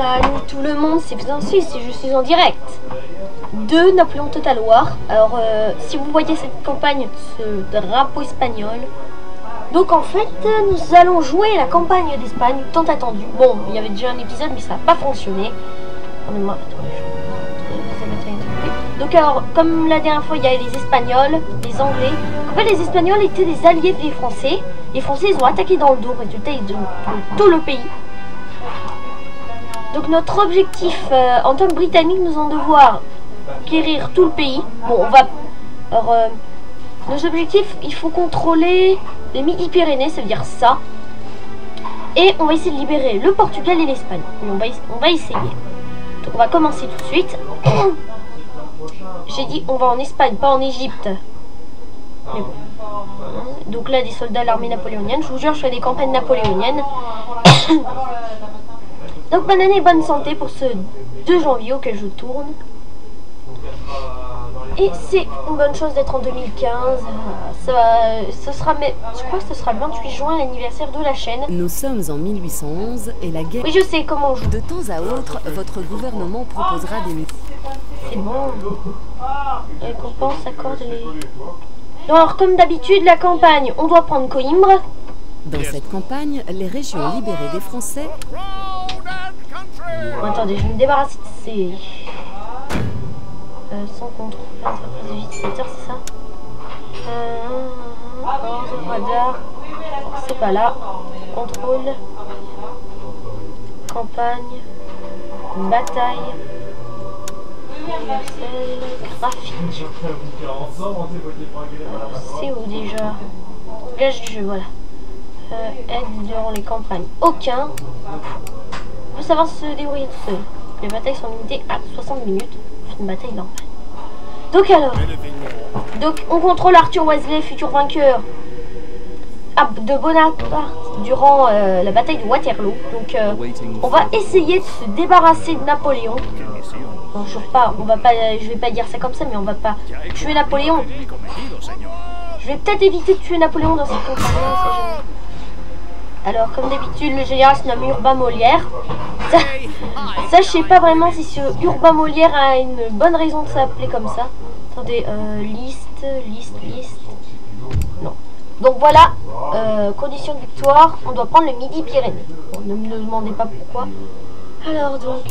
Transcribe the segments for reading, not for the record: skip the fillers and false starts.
Salut tout le monde, c'est Francis et je suis en direct de Napoléon Total War. Alors si vous voyez cette campagne, ce drapeau espagnol, donc en fait nous allons jouer la campagne d'Espagne tant attendue. Bon, il y avait déjà un épisode mais ça n'a pas fonctionné. Donc alors, comme la dernière fois il y avait les Espagnols, les Anglais. En fait les Espagnols étaient des alliés des Français. Les Français ils ont attaqué dans le dos, résultat ils ont tout le pays. Donc notre objectif en tant que Britannique, nous allons devoir guérir tout le pays. Bon, on va... Alors, nos objectifs, il faut contrôler les Midi-Pyrénées, ça veut dire ça. Et on va essayer de libérer le Portugal et l'Espagne. On va essayer. Donc on va commencer tout de suite. J'ai dit on va en Espagne, pas en Égypte. Mais bon. Donc là, des soldats de l'armée napoléonienne. Je vous jure, je fais des campagnes napoléoniennes. Donc bonne année et bonne santé pour ce 2 janvier auquel je tourne. Et c'est une bonne chose d'être en 2015. Ce sera, mais je crois que ce sera le 28 juin, l'anniversaire de la chaîne. Nous sommes en 1811 et la guerre... Oui, je sais comment on joue. De temps à autre, votre gouvernement proposera des... C'est bon. Récompense, accorde les... Alors, comme d'habitude, la campagne, on doit prendre Coimbra. Dans cette campagne, les régions libérées des Français... Bon, attendez, je vais me débarrasser de ces... sans contrôle, des utilisateurs, c'est ça radar, c'est pas là. Contrôle. Campagne. Bataille. Graphique. C'est où déjà? Gage du jeu, voilà. Aide durant les campagnes. Aucun. Il faut savoir se débrouiller tout seul. Les batailles sont limitées à 60 minutes. C'est une bataille normale. Donc alors. Donc on contrôle Arthur Wesley, futur vainqueur de Bonaparte durant la bataille de Waterloo. Donc on va essayer de se débarrasser de Napoléon. Bon, je vais pas dire ça comme ça, mais on va pas tuer Napoléon. Je vais peut-être éviter de tuer Napoléon dans cette campagne. Alors, comme d'habitude, le général se nomme Urbain Molière. Ça, je sais pas vraiment si ce Urbain Molière a une bonne raison de s'appeler comme ça. Attendez, liste. Non. Donc voilà, condition de victoire, on doit prendre le Midi-Pyrénées. Bon, ne me demandez pas pourquoi. Alors donc,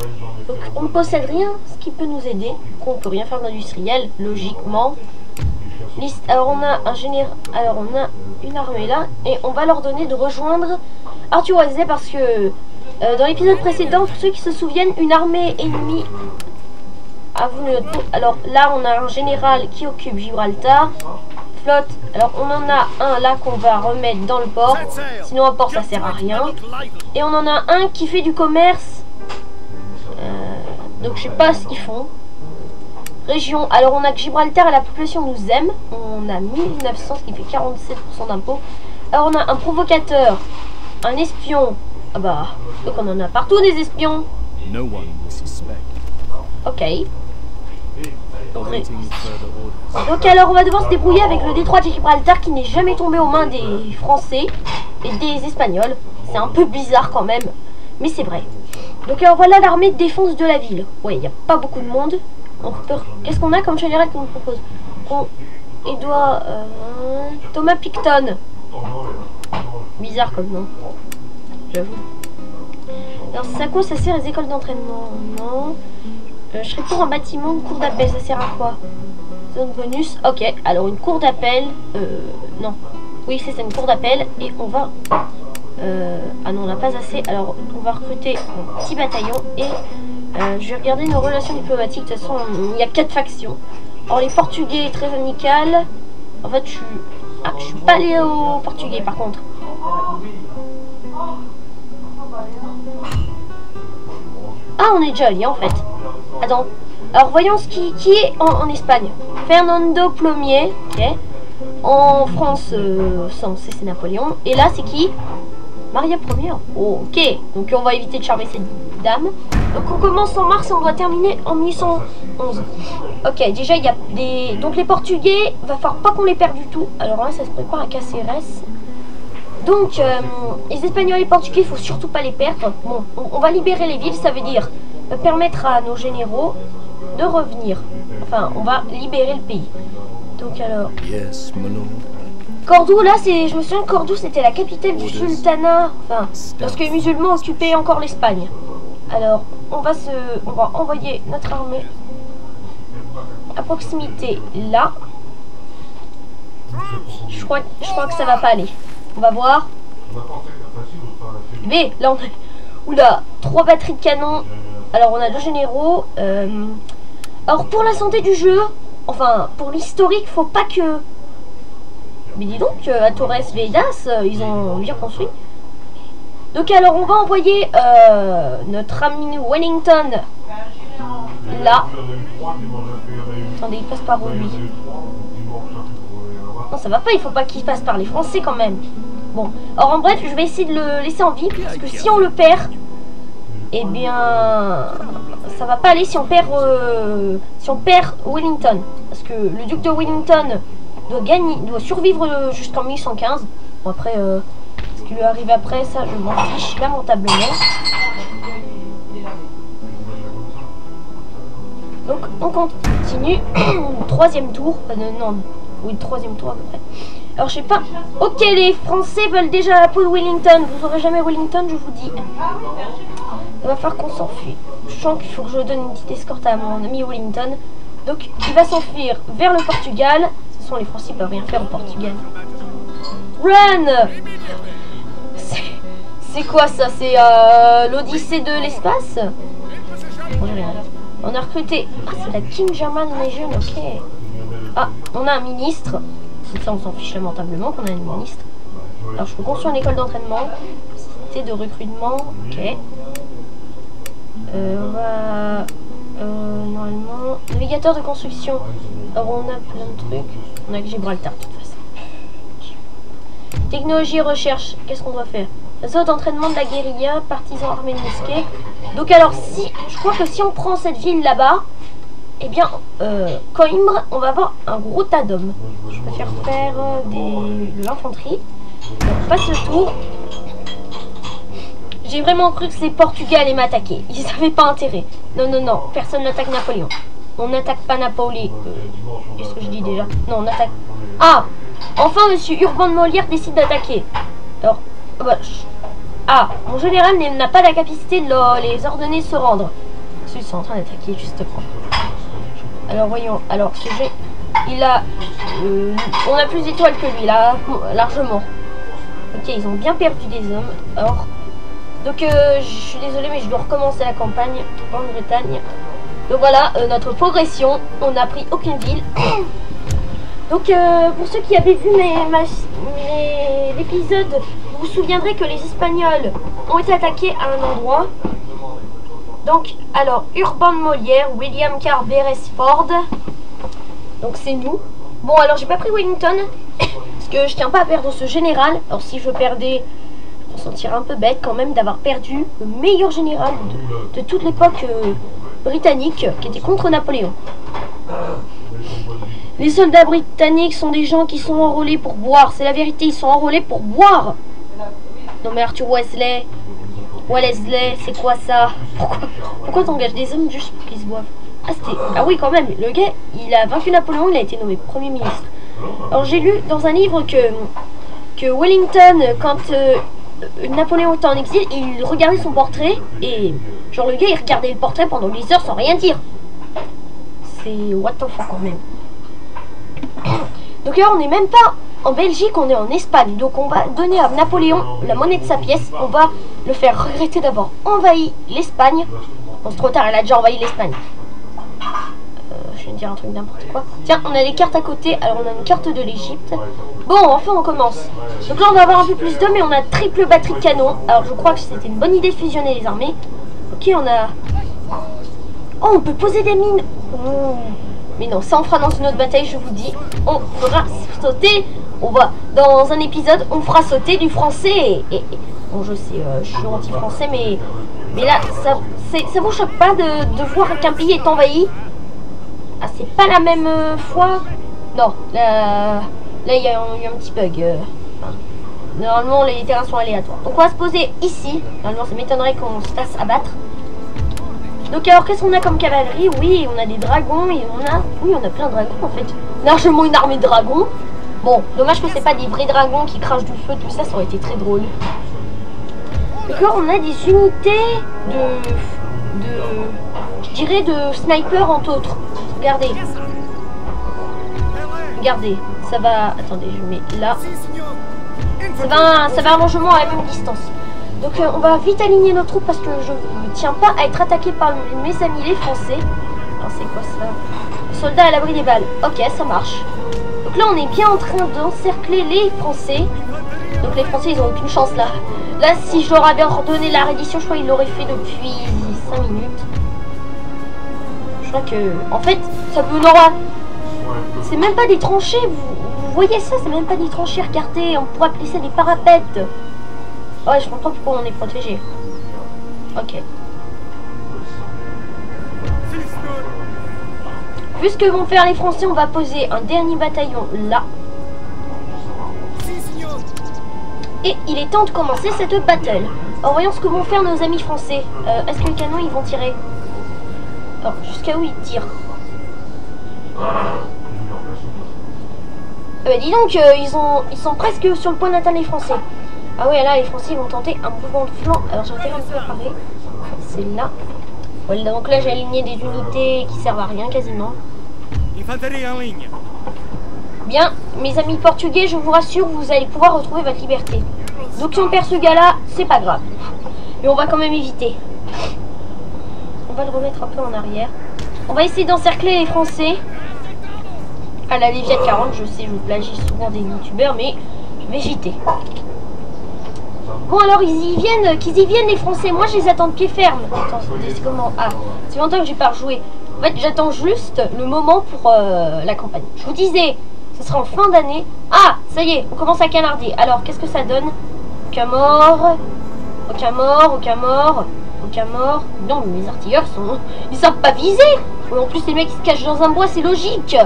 on ne possède rien, ce qui peut nous aider. On peut rien faire d'industriel, logiquement. Liste. Alors on a un général, alors on a une armée là et on va leur donner de rejoindre Arthur Wesley parce que dans l'épisode précédent, pour ceux qui se souviennent, une armée ennemie a voulu notre peau. Alors là on a un général qui occupe Gibraltar. Flotte, alors on en a un là qu'on va remettre dans le port, sinon un port ça sert à rien. Et on en a un qui fait du commerce, donc je sais pas ce qu'ils font. Région, alors on a que Gibraltar et la population nous aime. On a 1900, ce qui fait 47% d'impôts. Alors on a un provocateur, un espion. Ah bah, donc on en a partout des espions. Ok. Donc alors on va devoir se débrouiller avec le détroit de Gibraltar qui n'est jamais tombé aux mains des Français et des Espagnols. C'est un peu bizarre quand même, mais c'est vrai. Donc alors voilà l'armée de défense de la ville. Ouais, il n'y a pas beaucoup de monde. Qu'est-ce qu'on a comme général qu'on nous propose? Edouard Thomas Picton. Bizarre comme nom, j'avoue. Alors ça quoi, ça sert les écoles d'entraînement? Non. Je serais pour un bâtiment, une cour d'appel, ça sert à quoi? Zone bonus, ok. Alors une cour d'appel, non. Oui, c'est une cour d'appel et on va... ah non, on n'a pas assez. Alors on va recruter un petit bataillon et... je vais regarder nos relations diplomatiques. De toute façon, il y a 4 factions. Alors les Portugais, très amical. En fait, je suis pas allé aux Portugais par contre. Ah, on est déjà alliés en fait. Attends. Alors voyons ce qui est en Espagne. Fernando Plomier. Ok. En France, c'est Napoléon. Et là, c'est qui? Maria Ier. Oh, ok. Donc on va éviter de charmer cette dame. Donc on commence en mars et on doit terminer en 1811. Ok, déjà il y a des... Donc les Portugais, va falloir pas qu'on les perde du tout. Alors là, ça se prépare à Caceres. Donc, les Espagnols et les Portugais, il faut surtout pas les perdre. Bon, on va libérer les villes, ça veut dire permettre à nos généraux de revenir. Enfin, on va libérer le pays. Donc alors... Cordoue, là, je me souviens que Cordoue, c'était la capitale du sultanat. Enfin, lorsque les musulmans occupaient encore l'Espagne. Alors, on va envoyer notre armée à proximité là. Je crois que ça va pas aller. On va voir. Mais là, on a... Oula, 3 batteries de canon. Alors, on a 2 généraux. Alors, pour la santé du jeu, enfin, pour l'historique, faut pas que... Mais dis donc, à Torres Vedras, ils ont bien construit. Donc alors, on va envoyer notre ami Wellington là. Attendez, il passe par où, lui? Non, ça va pas, il faut pas qu'il passe par les Français quand même. Bon, alors en bref, je vais essayer de le laisser en vie, parce que si on le perd, eh bien, ça va pas aller si on perd Wellington. Parce que le duc de Wellington doit survivre jusqu'en 1115. Bon, après, ce qui lui arrive après, ça, je m'en fiche lamentablement. Donc, on continue. 3e tour. Non, oui, 3e tour à peu près. Alors, je sais pas. Ok, les Français veulent déjà la peau de Wellington. Vous aurez jamais Wellington, je vous dis. Il va falloir qu'on s'enfuit. Je sens qu'il faut que je donne une petite escorte à mon ami Wellington. Donc, il va s'enfuir vers le Portugal. De toute façon, les Français peuvent rien faire au Portugal. Run! C'est quoi ça? C'est l'Odyssée de l'espace? On a recruté... Ah, c'est la King German Legion, ok. Ah, on a un ministre. Ça, on s'en fiche lamentablement qu'on a un ministre. Alors, je peux construire une école d'entraînement. Cité de recrutement, ok. On va... normalement... Navigateur de construction. Alors, on a plein de trucs. On a que Gibraltar, de toute façon. Technologie recherche. Qu'est-ce qu'on doit faire? Réseau d'entraînement de la guérilla, partisans armés de mosquées. Donc alors, je crois que si on prend cette ville là-bas, eh bien, Coimbra, on va avoir un gros tas d'hommes. Je préfère faire de l'infanterie. On passe le tour. J'ai vraiment cru que c'est Portugal allait m'attaquer. Ils n'avaient pas intérêt. Non, non, non, personne n'attaque Napoléon. On n'attaque pas Napoléon. Qu'est-ce que je dis déjà? Non, on attaque... Ah! Enfin, monsieur Urban de Molière décide d'attaquer. Alors, bah, ah, mon général n'a pas la capacité de les ordonner de se rendre. Ils sont en train d'attaquer, justement. Alors, voyons. Alors, ce jeu, il a... on a plus d'étoiles que lui, là, largement. Ok, ils ont bien perdu des hommes. Alors... Donc, je suis désolée, mais je dois recommencer la campagne en Bretagne. Donc voilà, notre progression. On n'a pris aucune ville. Donc, pour ceux qui avaient vu l'épisode, vous vous souviendrez que les Espagnols ont été attaqués à un endroit. Donc, alors, Urban Molière, William Carr Beresford. Donc, c'est nous. Bon, alors, j'ai pas pris Wellington, parce que je tiens pas à perdre ce général. Alors, si je perdais... On se sentirait un peu bête quand même d'avoir perdu le meilleur général de toute l'époque britannique qui était contre Napoléon. Les soldats britanniques sont des gens qui sont enrôlés pour boire. C'est la vérité, ils sont enrôlés pour boire. Non mais Arthur Wellesley, c'est quoi ça? Pourquoi t'engages des hommes juste pour qu'ils se boivent? Ah oui quand même, le gars, il a vaincu Napoléon, il a été nommé Premier ministre. Alors j'ai lu dans un livre que Wellington, quand... Napoléon était en exil, il regardait son portrait et genre le gars il regardait le portrait pendant des heures sans rien dire. C'est what the fuck quand même. Donc là on n'est même pas en Belgique, on est en Espagne. Donc on va donner à Napoléon la monnaie de sa pièce. On va le faire regretter d'avoir envahi l'Espagne. Bon c'est trop tard, elle a déjà envahi l'Espagne. Je vais dire un truc n'importe quoi. Tiens, on a des cartes à côté. Alors on a une carte de l'Égypte. Bon, enfin on commence. Donc là on va avoir un peu plus d'hommes et on a triple batterie de canon. Alors je crois que c'était une bonne idée de fusionner les armées. Ok, on a... Oh, on peut poser des mines. Oh. Mais non, ça on fera dans une autre bataille, je vous dis. On fera sauter... On va... Dans un épisode, on fera sauter du français et... Bon, je sais, je suis anti-français, mais là, ça vous choque pas de voir qu'un pays est envahi? Ah, c'est pas la même fois. Non, là il y a eu un petit bug. Normalement, les terrains sont aléatoires. Donc, on va se poser ici. Normalement, ça m'étonnerait qu'on se fasse abattre. Donc, alors, qu'est-ce qu'on a comme cavalerie? Oui, on a des dragons et on a... Oui, on a plein de dragons, en fait. Largement une armée de dragons. Bon, dommage que c'est pas des vrais dragons qui crachent du feu, tout ça, ça aurait été très drôle. D'accord, on a des unités je dirais de sniper entre autres. Regardez. Regardez, ça va... Attendez, je mets là. Ça va largement à la même distance. Donc on va vite aligner nos troupes parce que je ne tiens pas à être attaqué par mes amis les Français. Alors c'est quoi ça? Soldats à l'abri des balles. Ok, ça marche. Donc là on est bien en train d'encercler les Français. Donc les Français ils n'ont aucune chance là. Là si je leur avais ordonné la reddition, je crois qu'ils l'auraient fait depuis 5 minutes. Je crois que... En fait, ça peut... C'est même pas des tranchées, vous voyez ça, c'est même pas des tranchées, regardez, on pourrait appeler ça des parapètes. Ouais, je comprends pourquoi on est protégé. Ok. Vu ce que vont faire les Français, on va poser un dernier bataillon là. Et il est temps de commencer cette battle. Alors voyons ce que vont faire nos amis français. Est-ce que les canons ils vont tirer? Alors jusqu'à où ils tirent? Dis donc, ils sont presque sur le point d'atteindre les Français. Ah ouais, là les Français vont tenter un mouvement de flanc. Alors j'ai intérêt à me préparer. C'est là. Voilà, donc là j'ai aligné des unités qui servent à rien quasiment. Infanterie en ligne. Bien, mes amis portugais, je vous rassure, vous allez pouvoir retrouver votre liberté. Donc si on perd ce gars-là, c'est pas grave. Mais on va quand même éviter. On va le remettre un peu en arrière. On va essayer d'encercler les Français. À la Léviat 40, je sais, je plagie souvent des youtubeurs, mais je vais éviter. Bon alors qu'ils y viennent les Français, moi je les attends de pied ferme. Attends, c'est comment? Ah, c'est longtemps que j'ai pas rejoué. En fait j'attends juste le moment pour la campagne. Je vous disais, ce sera en fin d'année. Ah, ça y est, on commence à canarder. Alors qu'est-ce que ça donne? Aucun mort, aucun mort, aucun mort, aucun mort. Non mais mes artilleurs ils savent pas viser. En plus les mecs qui se cachent dans un bois, c'est logique.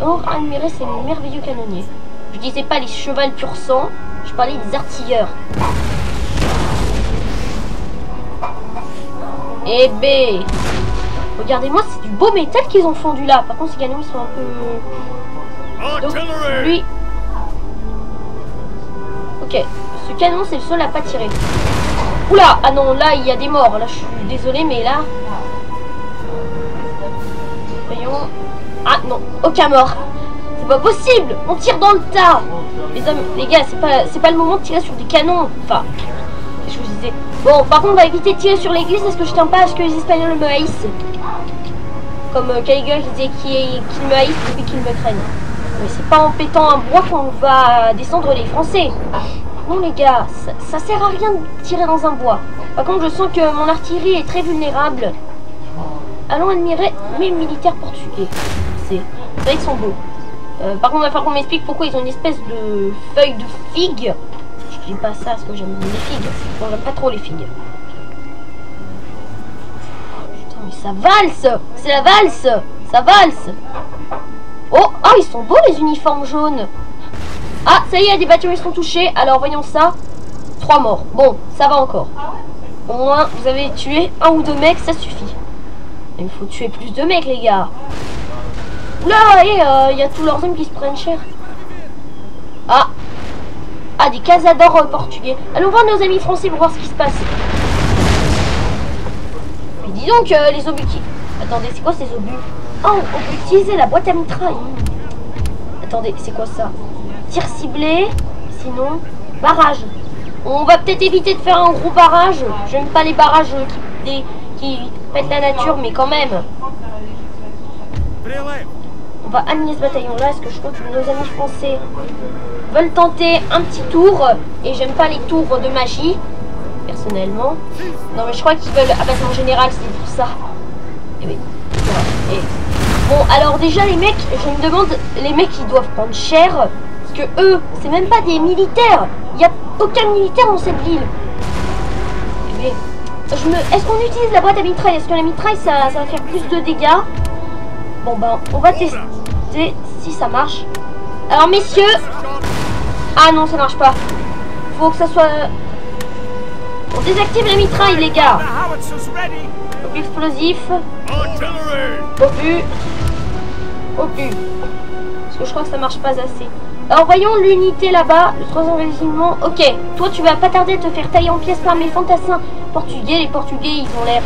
Oh, admirez ces merveilleux canonniers. Je disais pas les chevals pur sang, je parlais des artilleurs. Eh ben, regardez-moi, c'est du beau métal qu'ils ont fondu là. Par contre, ces canons, ils sont un peu... Donc, lui... Ok, ce canon, c'est le seul à pas tirer. Oula, ah non, là, il y a des morts. Là, je suis désolée, mais là... Voyons... Ah non, aucun mort. C'est pas possible, on tire dans le tas. Les hommes, les gars, c'est pas le moment de tirer sur des canons. Enfin, je vous disais. Bon, par contre, on va éviter de tirer sur l'église parce que je tiens pas à ce que les Espagnols me haïssent. Comme Caligula qui disait qu'ils me haïssent depuis qu'ils me craignent. Mais c'est pas en pétant un bois qu'on va descendre les Français. Non les gars, ça sert à rien de tirer dans un bois. Par contre, je sens que mon artillerie est très vulnérable. Allons admirer mes militaires portugais. C'est vrai qu'ils sont beaux. Par contre, il va falloir qu'on m'explique pourquoi ils ont une espèce de feuille de figue. Je dis pas ça parce que j'aime les figues. Bon, j'aime pas trop les figues. Putain, mais ça valse! C'est la valse! Ça valse! Oh, ah, ils sont beaux les uniformes jaunes! Ah, ça y est, des bâtiments sont touchés. Alors, voyons ça. 3 morts. Bon, ça va encore. Au moins, vous avez tué 1 ou 2 mecs, ça suffit. Il faut tuer plus de mecs, les gars. Oula, et il y a tous leurs hommes qui se prennent cher. Ah, des casadors portugais. Allons voir nos amis français pour voir ce qui se passe. Mais dis donc, les obus qui... Attendez, c'est quoi ces obus? Oh, on peut utiliser la boîte à mitraille. Attendez, c'est quoi ça? Tir ciblé. Sinon, barrage. On va peut-être éviter de faire un gros barrage. J'aime pas les barrages qui pètent la nature, mais quand même. On va amener ce bataillon-là. Est-ce que je crois que nos amis français veulent tenter un petit tour? Et j'aime pas les tours de magie, personnellement. Non, mais je crois qu'ils veulent abattre en général, c'est pour ça. Et oui. Et... Bon, alors déjà, les mecs, je me demande, les mecs, ils doivent prendre cher. Parce que eux, c'est même pas des militaires. Il n'y a aucun militaire dans cette ville. Mais, est-ce qu'on utilise la boîte à mitraille? Est-ce que la mitraille, ça va faire plus de dégâts? Bon, ben, on va tester si ça marche. Alors, messieurs, Ah non, ça marche pas. Faut que ça soit... On désactive la mitraille, les gars. Obus explosif. Obus. Obus. Parce que je crois que ça marche pas assez. Alors voyons l'unité là-bas, le 3 régiment. Ok, toi tu vas pas tarder à te faire tailler en pièces par mes fantassins portugais. Les Portugais, ils ont l'air...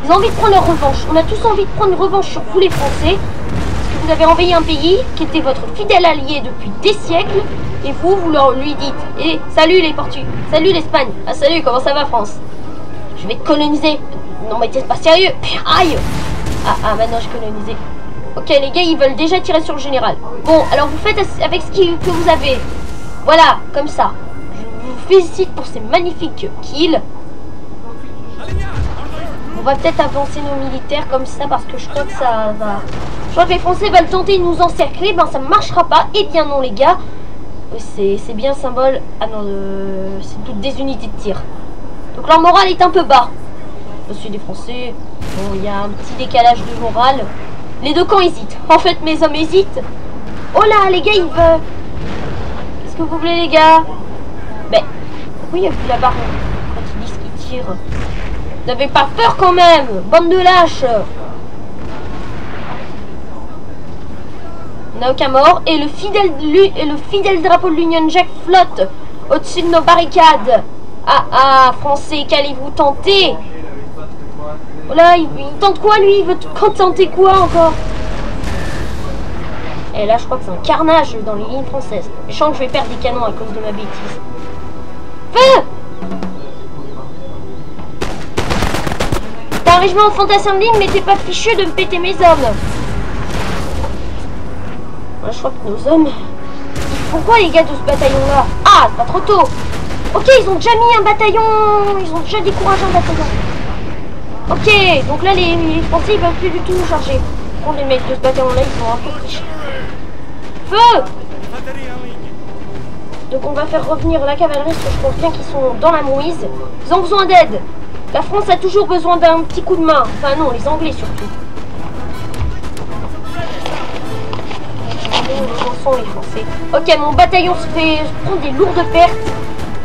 Ils ont envie de prendre leur revanche. On a tous envie de prendre une revanche sur vous les Français. Parce que vous avez envahi un pays qui était votre fidèle allié depuis des siècles. Et vous, lui dites, eh, salut les Portugais, salut l'Espagne. Ah salut, comment ça va France? Je vais te coloniser. Non mais t'es pas sérieux. Aïe. Ah, maintenant je colonisé. Ok, les gars, ils veulent déjà tirer sur le général. Bon, alors vous faites avec ce que vous avez. Voilà, comme ça. Je vous félicite pour ces magnifiques kills. On va peut-être avancer nos militaires comme ça parce que je crois que ça va... Je crois que les Français veulent tenter de nous encercler. Ben, ça ne marchera pas. Eh bien non, les gars. C'est bien symbole. Ah non, c'est toutes des unités de tir. Donc leur morale est un peu bas. Monsieur des Français. Bon, il y a un petit décalage de morale. Les deux camps hésitent. En fait, mes hommes hésitent. Oh là, les gars, ils veulent... Qu'est-ce que vous voulez, les gars? Ben, oui, il y a vu la barre quand ils disent qu'ils tirent. Vous n'avez pas peur quand même, bande de lâches. On n'a aucun mort. Et le fidèle drapeau de l'Union Jack flotte au-dessus de nos barricades. Ah, Français, qu'allez-vous tenter? Oh là, il tente quoi lui? Il veut tenter quoi encore? Et là je crois que c'est un carnage dans les lignes françaises. Je sens que je vais perdre des canons à cause de ma bêtise. Feu! T'as un régiment de fantassins de ligne, mais t'es pas fichu de me péter mes hommes. Là je crois que nos hommes... Pourquoi les gars de ce bataillon là? Ah, c'est pas trop tôt. Ok, ils ont déjà mis un bataillon. Ils ont déjà découragé un bataillon. Ok, donc là les Français ils peuvent plus du tout nous charger. Bon, les mecs de ce bataillon là ils sont un peu trichés. Feu! Donc on va faire revenir la cavalerie parce que je pense bien qu'ils sont dans la mouise. Ils ont besoin d'aide. La France a toujours besoin d'un petit coup de main. Enfin non, les Anglais surtout. Où sont les Français? Ok, mon bataillon se prend des lourdes pertes.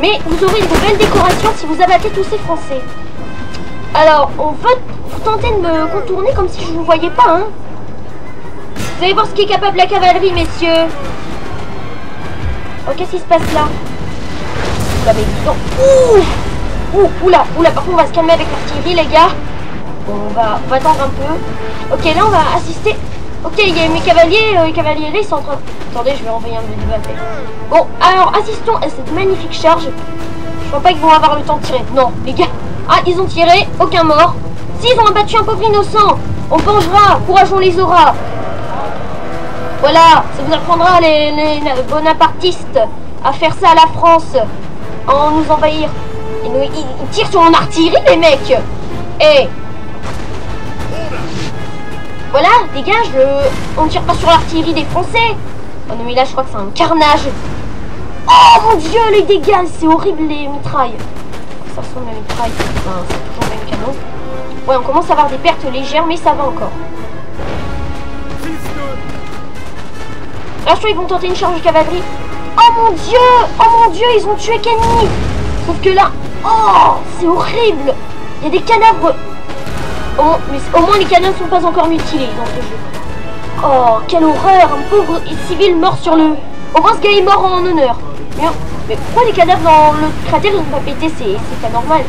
Mais vous aurez de belles décorations si vous abattez tous ces Français. Alors, on va tenter de me contourner comme si je ne vous voyais pas, hein. Vous allez voir ce qui est capable la cavalerie, messieurs. Oh, qu'est-ce qui se passe là? Oula, mais dis donc. Oula, par contre, on va se calmer avec l'artillerie, les gars. Bon, on va attendre un peu. Ok, là, on va assister. Ok, il y a mes cavaliers, les cavaliers, ils sont en train... Attendez, je vais envoyer un de bataille. Bon, alors, assistons à cette magnifique charge. Je crois pas qu'ils vont avoir le temps de tirer. Non, les gars. Ah, ils ont tiré, aucun mort. S'ils ont abattu un pauvre innocent, on vengera, courage on les aura. Voilà, ça vous apprendra les bonapartistes à faire ça à la France, en nous envahir. Ils tirent sur mon artillerie, les mecs. Et voilà, dégage, on ne tire pas sur l'artillerie des Français. Oh non, mais là, je crois que c'est un carnage. Oh mon dieu, les dégâts, c'est horrible, les mitrailles. Ça ressemble à la mitraille, enfin, c'est toujours le même canon. Ouais, on commence à avoir des pertes légères, mais ça va encore. Là, je crois qu'ils vont tenter une charge de cavalerie. Oh mon dieu, ils ont tué Kenny. Sauf que là, oh, c'est horrible. Il y a des cadavres. Oh, mais au moins les canons ne sont pas encore mutilés dans ce jeu. Oh, quelle horreur, un pauvre civil mort sur le... Au moins ce gars est mort en honneur. Mais pourquoi les cadavres dans le cratère ils n'ont pas pété? C'est pas normal.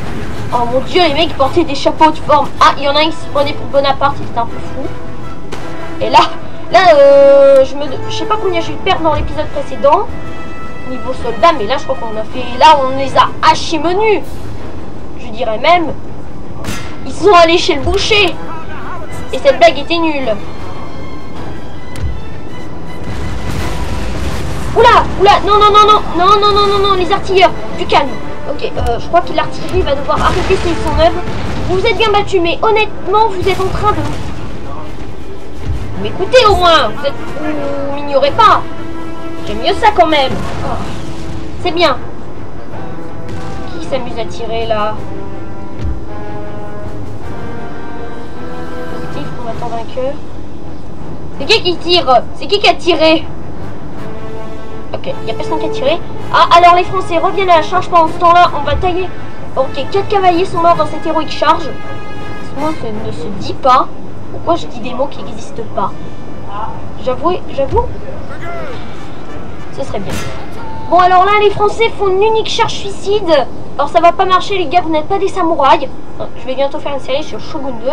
Oh mon dieu, les mecs portaient des chapeaux de forme. Ah, il y en a un qui se prenait pour Bonaparte, il était un peu fou. Et là, je sais pas combien j'ai eu de pertes dans l'épisode précédent. Niveau soldat, mais là je crois qu'on a fait... Là on les a hachés menus. Je dirais même... Ils sont allés chez le boucher. Et cette blague était nulle. Oula, non, les artilleurs, du calme. Ok, je crois que l'artillerie va devoir arrêter son œuvre. Vous êtes bien battus, mais honnêtement, vous êtes en train de... M'écoutez au moins, vous m'ignorez pas. J'aime mieux ça quand même. Oh, c'est bien. Qui s'amuse à tirer là? On attend vainqueur. C'est qui tire? C'est qui a tiré? Ok, il n'y a personne qui a tiré. Ah, alors les Français reviennent à la charge. Pendant ce temps-là, on va tailler. Ok, 4 cavaliers sont morts dans cette héroïque charge. Moi, ça ne se dit pas. Pourquoi je dis des mots qui n'existent pas? J'avoue. Ce serait bien. Bon, alors là, les Français font une unique charge suicide. Alors, ça va pas marcher, les gars. Vous n'êtes pas des samouraïs. Je vais bientôt faire une série sur Shogun 2.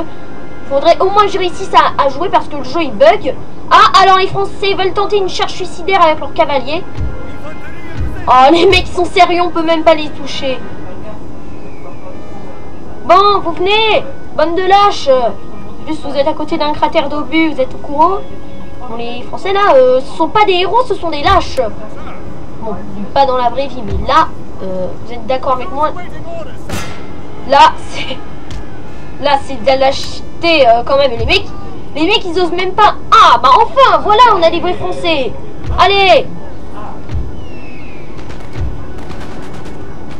Faudrait au moins que je réussisse à jouer parce que le jeu, il bug. Ah, alors les Français veulent tenter une charge suicidaire avec leurs cavaliers. Oh, les mecs sont sérieux, on peut même pas les toucher. Bon, vous venez, bande de lâches. Juste, vous êtes à côté d'un cratère d'obus, vous êtes au courant? Bon, les Français, là, ce sont pas des héros, ce sont des lâches. Bon, pas dans la vraie vie, mais là, vous êtes d'accord avec moi? Là, c'est de la lâcheté, quand même. Et les mecs, ils osent même pas... Ah, bah enfin, voilà, on a des vrais Français. Allez.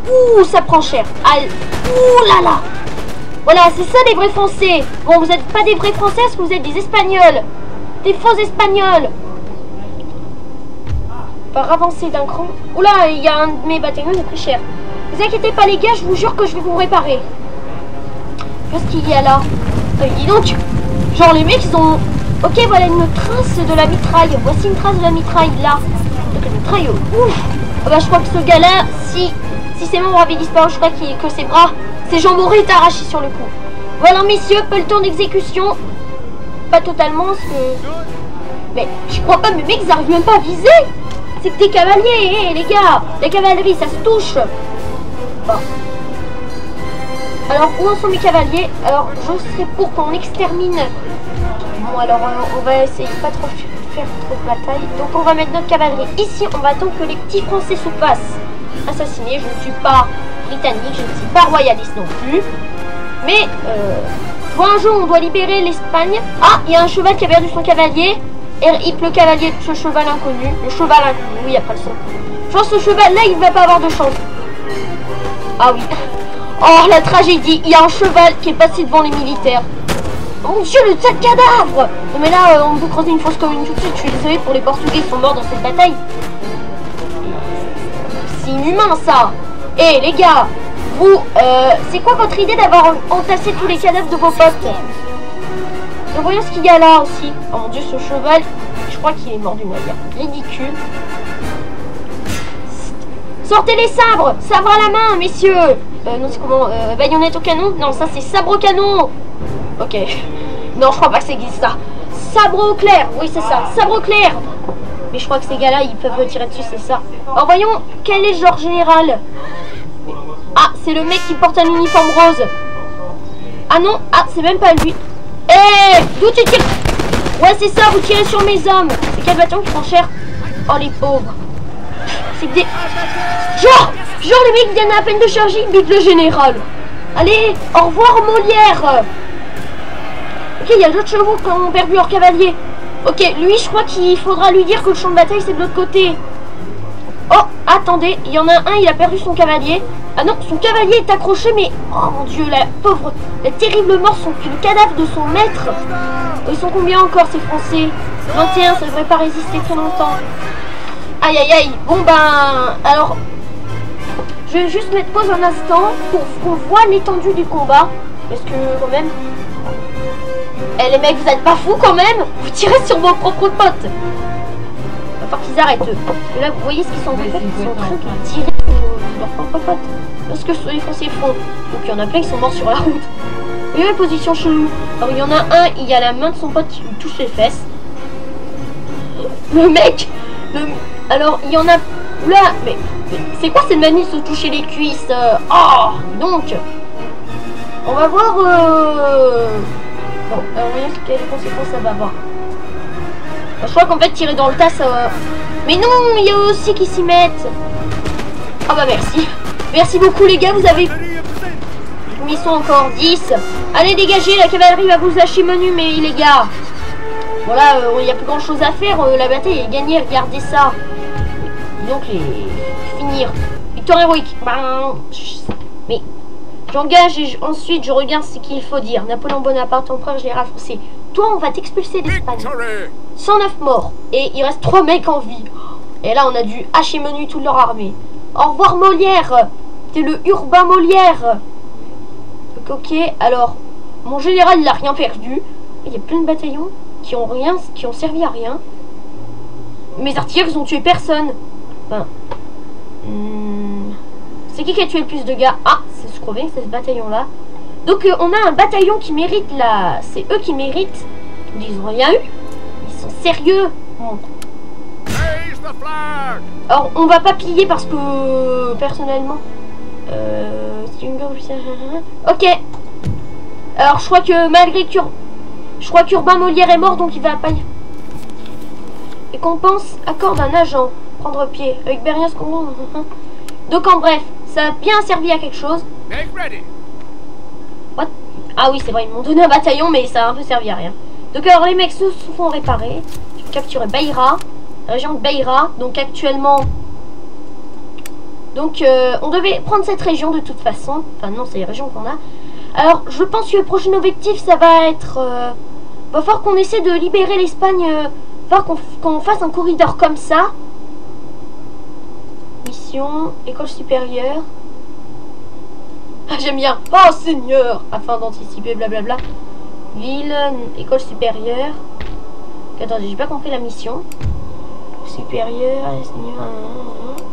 Ouh, ça prend cher. Allez. Ouh là là. Voilà, c'est ça les vrais Français. Bon, vous n'êtes pas des vrais Français, parce que vous êtes des Espagnols. Des faux Espagnols. Par avancer d'un cran. Oula, il y a un de mes bataillons qui est très cher. Ne vous inquiétez pas les gars, je vous jure que je vais vous réparer. Qu'est-ce qu'il y a là? Dis donc. Genre les mecs ils ont... Ok, voilà une trace de la mitraille. Voici une trace de la mitraille là. Donc la mitraille, ouf. Ah bah je crois que ce gars là, si ses membres avaient disparu, je crois que ses bras, ses jambes auraient été arrachés sur le coup. Voilà messieurs, peloton d'exécution. Pas totalement parce que... Mais je crois pas, mes mecs ils arrivent même pas à viser. C'est que des cavaliers, les gars. La cavalerie ça se touche. Bon. Alors où en sont mes cavaliers? Alors je serais pour qu'on extermine. Bon alors on va essayer pas trop faire trop de bataille. Donc on va mettre notre cavalerie ici. On va attendre que les petits Français se fassent assassiner. Je ne suis pas britannique, je ne suis pas royaliste non plus. Mais pour un jour on doit libérer l'Espagne. Ah, il y a un cheval qui a perdu son cavalier. RIP le cavalier de ce cheval inconnu. Le cheval inconnu, oui après le son. Je pense que ce cheval là il va pas avoir de chance. Ah oui. Oh la tragédie, il y a un cheval qui est passé devant les militaires. Oh mon dieu, le tas de cadavres. Non mais là, on peut creuser une fosse commune tout de suite. Je suis désolée pour les Portugais qui sont morts dans cette bataille. C'est inhumain ça. Eh les gars, vous, c'est quoi votre idée d'avoir entassé tous les cadavres de vos potes? Donc voyons ce qu'il y a là aussi. Oh mon dieu, ce cheval, je crois qu'il est mort d'une manière ridicule. Sortez les sabres. Sabre à la main, messieurs. Non, c'est comment? Baïonnette au canon? Non, ça c'est sabre au canon. Ok. Non, je crois pas que ça existe ça. Sabre au clair. Oui, c'est ça. Sabre au clair. Mais je crois que ces gars-là, ils peuvent retirer dessus, c'est ça. Alors voyons, quel est le genre général? Ah, c'est le mec qui porte un uniforme rose. Ah non, ah, c'est même pas lui. Eh, d'où tu tires? Ouais, c'est ça, vous tirez sur mes hommes. C'est quel bâton qui prend cher? Oh, les pauvres. C'est que des... Genre les mecs viennent à peine de charger, ils butent le général. Allez, au revoir Molière. Ok, il y a d'autres chevaux qui ont perdu leur cavalier. Ok, lui, je crois qu'il faudra lui dire que le champ de bataille, c'est de l'autre côté. Oh, attendez, il y en a un, il a perdu son cavalier. Ah non, son cavalier est accroché, mais... Oh mon dieu, la pauvre... La terrible mort, le cadavre de son maître. Ils sont combien encore, ces Français? 21, ça devrait pas résister très longtemps. Aïe, aïe, aïe. Bon, ben... Alors... Je vais juste mettre pause un instant pour qu'on voit l'étendue du combat. Parce que, quand même... Eh, les mecs, vous êtes pas fous, quand même? Vous tirez sur vos propres potes. Il va falloir qu'ils arrêtent, eux. Parce que là, vous voyez ce qu'ils sont en fait. Ils sont en train de tirer sur leurs propres potes. Parce que les Français font. Donc, il y en a plein qui sont morts sur la route. Il y a une position chelou. Alors, il y en a un, il y a la main de son pote qui lui touche les fesses. Le mec... Alors, il y en a... Là, mais c'est quoi cette manie de se toucher les cuisses? Oh, donc... On va voir... Bon, voyons quelles conséquences ça va avoir. Je crois qu'en fait, tirer dans le tas, ça... Mais non, il y a eux aussi qui s'y mettent. Ah bah merci. Merci beaucoup les gars, vous avez... Mais ils sont encore 10. Allez, dégagez, la cavalerie va vous lâcher menu, mais les gars... Voilà, il n'y a plus grand chose à faire, la bataille est gagnée, regardez ça. Donc les... Finir. Victoire héroïque. Mais... J'engage et ensuite je regarde ce qu'il faut dire. Napoléon Bonaparte, empereur général français. Toi, on va t'expulser d'Espagne. 109 morts. Et il reste 3 mecs en vie. Et là, on a dû hacher menu toute leur armée. Au revoir Molière. T'es le urbain Molière. Ok, alors, mon général, il a rien perdu. Il y a plein de bataillons qui ont servi à rien. Mes artilleurs, ils ont tué personne. Enfin, c'est qui a tué le plus de gars? Ah, c'est Scroving, c'est ce bataillon-là. Donc, on a un bataillon qui mérite la... C'est eux qui méritent. Ils n'ont rien eu. Ils sont sérieux. Bon. Alors, on va pas piller parce que, personnellement... Ok. Alors, je crois que malgré qu'Urbain Molière est mort, donc il va pas... Récompense, accord d'un agent. Prendre pied. Avec Berrien, ce qu'on... Donc, en bref, ça a bien servi à quelque chose. What? Ah oui, c'est vrai, ils m'ont donné un bataillon, mais ça a un peu servi à rien. Donc, alors, les mecs se font réparer. Je vais capturer Beira. La région de Beira. Donc, actuellement... Donc, on devait prendre cette région de toute façon. Enfin, non, c'est les régions qu'on a. Alors, je pense que le prochain objectif, ça va être... va falloir qu'on essaie de libérer l'Espagne. Va falloir qu'on fasse un corridor comme ça. Mission, école supérieure. Ah, j'aime bien. Oh, Seigneur. Afin d'anticiper, blablabla. Ville, école supérieure. Attendez, j'ai pas compris la mission. Supérieure,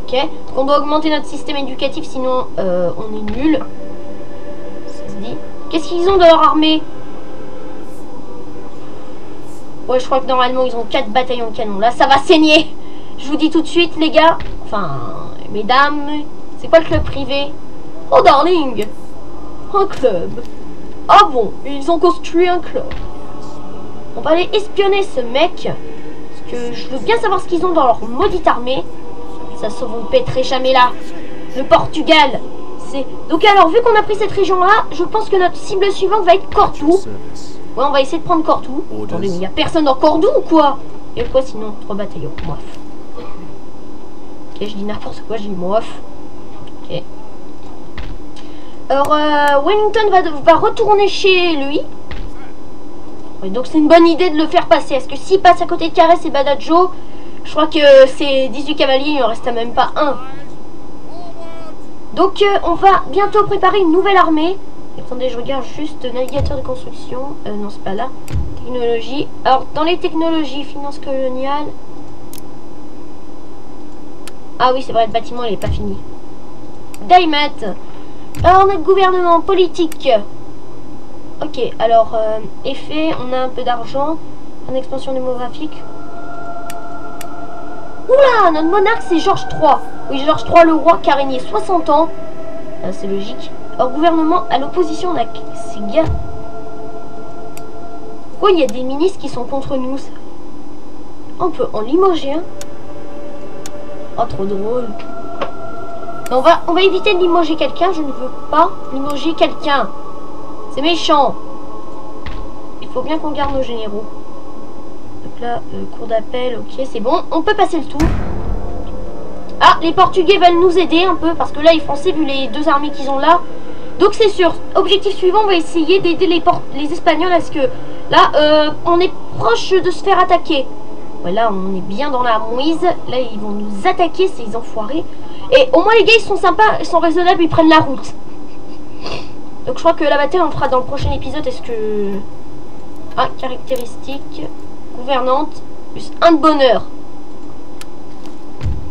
ok. Donc on doit augmenter notre système éducatif, sinon on est nul. Ça se dit. Qu'est-ce qu'ils ont de leur armée? Ouais, je crois que normalement ils ont 4 bataillons de canon. Là, ça va saigner. Je vous dis tout de suite, les gars. Enfin, mesdames. C'est quoi le club privé? Oh, darling. Un club. Ah bon, ils ont construit un club. On va aller espionner ce mec. Je veux bien savoir ce qu'ils ont dans leur maudite armée. Ça se vous pèterait jamais là. Le Portugal. Donc alors, vu qu'on a pris cette région-là, je pense que notre cible suivante va être Cordoue. Ouais, on va essayer de prendre Cordoue. Attendez, mais il n'y a personne dans Cordoue ou quoi? Et quoi sinon? 3 bataillons. Moif. Ok, je dis n'importe quoi, je dis moif. Ok. Alors, Wellington va retourner chez lui. Ouais, donc c'est une bonne idée de le faire passer. Est-ce que s'il passe à côté de Carès et Badajoz, je crois que c'est 18 cavaliers, il ne reste même pas un. Donc on va bientôt préparer une nouvelle armée. Attendez, je regarde juste navigateur de construction. Non, c'est pas là. Technologie. Alors, dans les technologies, finance coloniale. Ah oui, c'est vrai, le bâtiment, il n'est pas fini. Daimet. Alors, notre gouvernement politique. Ok, alors, effet, on a un peu d'argent. En expansion démographique. Oula, notre monarque, c'est Georges III. Oui, Georges III, le roi, qui a régné 60 ans. C'est logique. Alors, gouvernement à l'opposition, on a ces gars. Pourquoi il y a des ministres qui sont contre nous? On peut en limoger un. Oh, trop drôle. On va éviter de limoger quelqu'un. Je ne veux pas limoger quelqu'un. C'est méchant. Il faut bien qu'on garde nos généraux. Donc là, cours d'appel, ok, c'est bon. On peut passer le tour. Ah, les Portugais veulent nous aider un peu. Parce que là, les Français, vu les 2 armées qu'ils ont là. Donc c'est sûr. Objectif suivant, on va essayer d'aider les Espagnols. Parce que là, on est proche de se faire attaquer. Voilà, on est bien dans la mouise. Là, ils vont nous attaquer, ces enfoirés. Et au moins, les gars, ils sont sympas, ils sont raisonnables, ils prennent la route. Donc, je crois que la bataille, on le fera dans le prochain épisode. Est-ce que... Ah, caractéristiques. Gouvernante. Plus 1 de bonheur.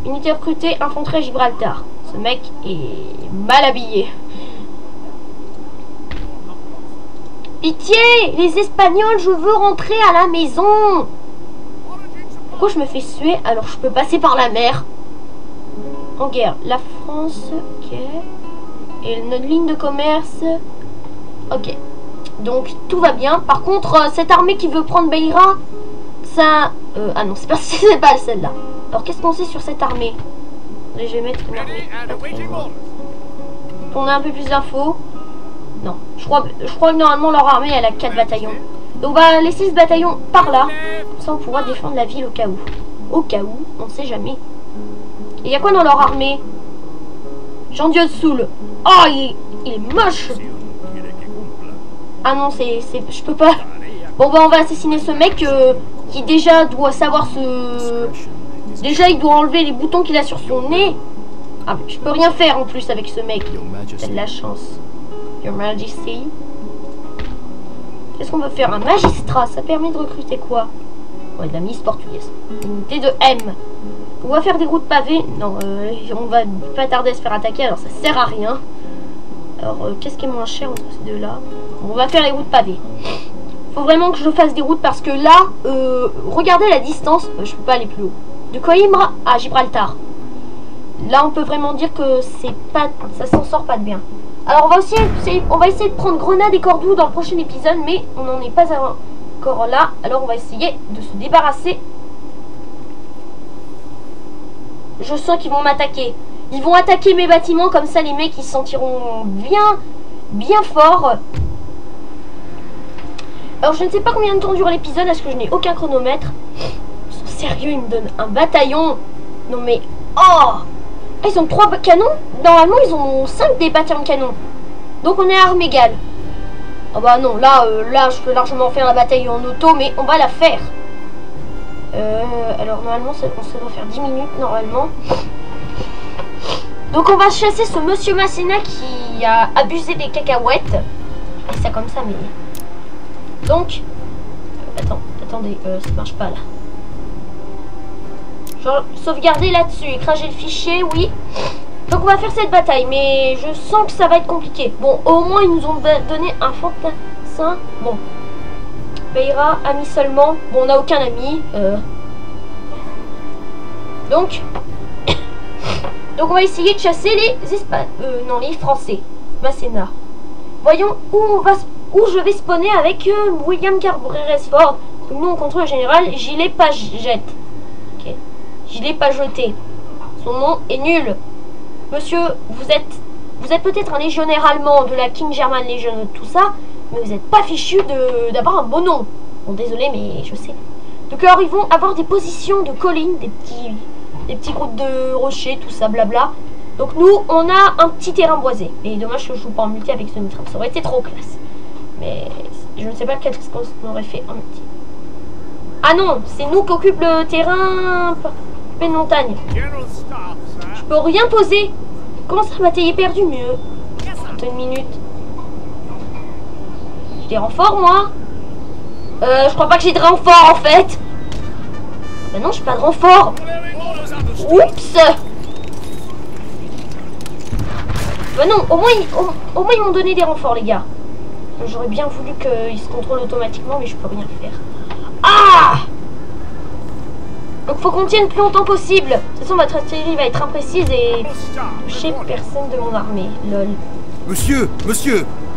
Unité recrutée, infanterie à Gibraltar. Ce mec est mal habillé. Pitié, les Espagnols, je veux rentrer à la maison. Pourquoi je me fais suer alors je peux passer par la mer? En guerre, la France, ok. Et notre ligne de commerce, ok. Donc tout va bien. Par contre, cette armée qui veut prendre Beira, ça... ah non, c'est pas celle-là. Alors qu'est-ce qu'on sait sur cette armée? Allez, je vais mettre une armée. On a un peu plus d'infos. Non, je crois que normalement leur armée elle a 4 bataillons. Donc on va laisser ce bataillon par là. Ça on pourra défendre la ville au cas où. Au cas où, on ne sait jamais. Et il y a quoi dans leur armée? Jean-Dieu de Soule. Oh, il est moche. Ah non, je peux pas. Bon bah on va assassiner ce mec qui déjà doit savoir Déjà, il doit enlever les boutons qu'il a sur son nez. Ah, mais je peux rien faire en plus avec ce mec. T'as de la chance. Your Majesty. Qu'est-ce qu'on va faire? Un magistrat, ça permet de recruter quoi? Ouais, de la milice portugaise. Unité de M. On va faire des routes pavées. Non, on va pas tarder à se faire attaquer, alors ça sert à rien. Alors, qu'est-ce qui est moins cher entre ces deux-là? On va faire les routes pavées. Faut vraiment que je fasse des routes parce que là, regardez la distance. Je peux pas aller plus haut. De Coimbra à Gibraltar. Là, on peut vraiment dire que c'est pas, ça s'en sort pas de bien. Alors, on va essayer de prendre Grenade et Cordoue dans le prochain épisode, mais on n'en est pas encore là. Alors, on va essayer de se débarrasser. Je sens qu'ils vont m'attaquer. Ils vont attaquer mes bâtiments, comme ça les mecs ils se sentiront bien forts. Alors je ne sais pas combien de temps dure l'épisode, parce que je n'ai aucun chronomètre. Ils sont sérieux, ils me donnent un bataillon. Non mais... Oh! Ils ont 3 canons. Normalement ils ont 5 des bataillons de canons. Donc on est à armes égales. Ah bah non, là je peux largement faire la bataille en auto, mais on va la faire. Alors normalement ça doit faire 10 minutes normalement. Donc on va chasser ce monsieur Masséna qui a abusé des cacahuètes. Et ça comme ça, mais... Donc... attendez, ça marche pas là. Genre, sauvegarder là-dessus, écraser le fichier, oui. Donc on va faire cette bataille, mais je sens que ça va être compliqué. Bon, au moins ils nous ont donné un fantassin. Bon. Beira, ami seulement. Bon, on n'a aucun ami. Donc on va essayer de chasser les les Français. Masséna. Voyons où je vais spawner avec William Carberesford. Nous on contrôle le général Gilet Pagette. Ok. Gilet Pageté. Son nom est nul. Monsieur, vous êtes peut-être un légionnaire allemand de la King German Legion, tout ça, mais vous n'êtes pas fichu d'avoir un beau nom. Bon, désolé, mais je sais. Donc alors ils vont avoir des positions de collines, des petits groupes de rochers, tout ça, blabla. Donc nous, on a un petit terrain boisé. Et dommage que je joue pas en multi avec ce mitraille, ça aurait été trop classe. Mais je ne sais pas qu'est-ce qu'on aurait fait en multi. Ah non, c'est nous qui occupons le terrain pleine montagne. Je peux rien poser. Comment ça, ma taille est perdue? Mieux. Attends une minute. J'ai des renforts, moi? Je crois pas que j'ai de renfort en fait. Bah non, j'ai pas de renfort. Oups. Bah non, au moins ils m'ont donné des renforts, les gars. J'aurais bien voulu qu'ils se contrôlent automatiquement, mais je peux rien faire. Ah! Donc faut qu'on tienne le plus longtemps possible. De toute façon, votre artillerie va être imprécise et toucher personne de mon armée. Lol. Monsieur,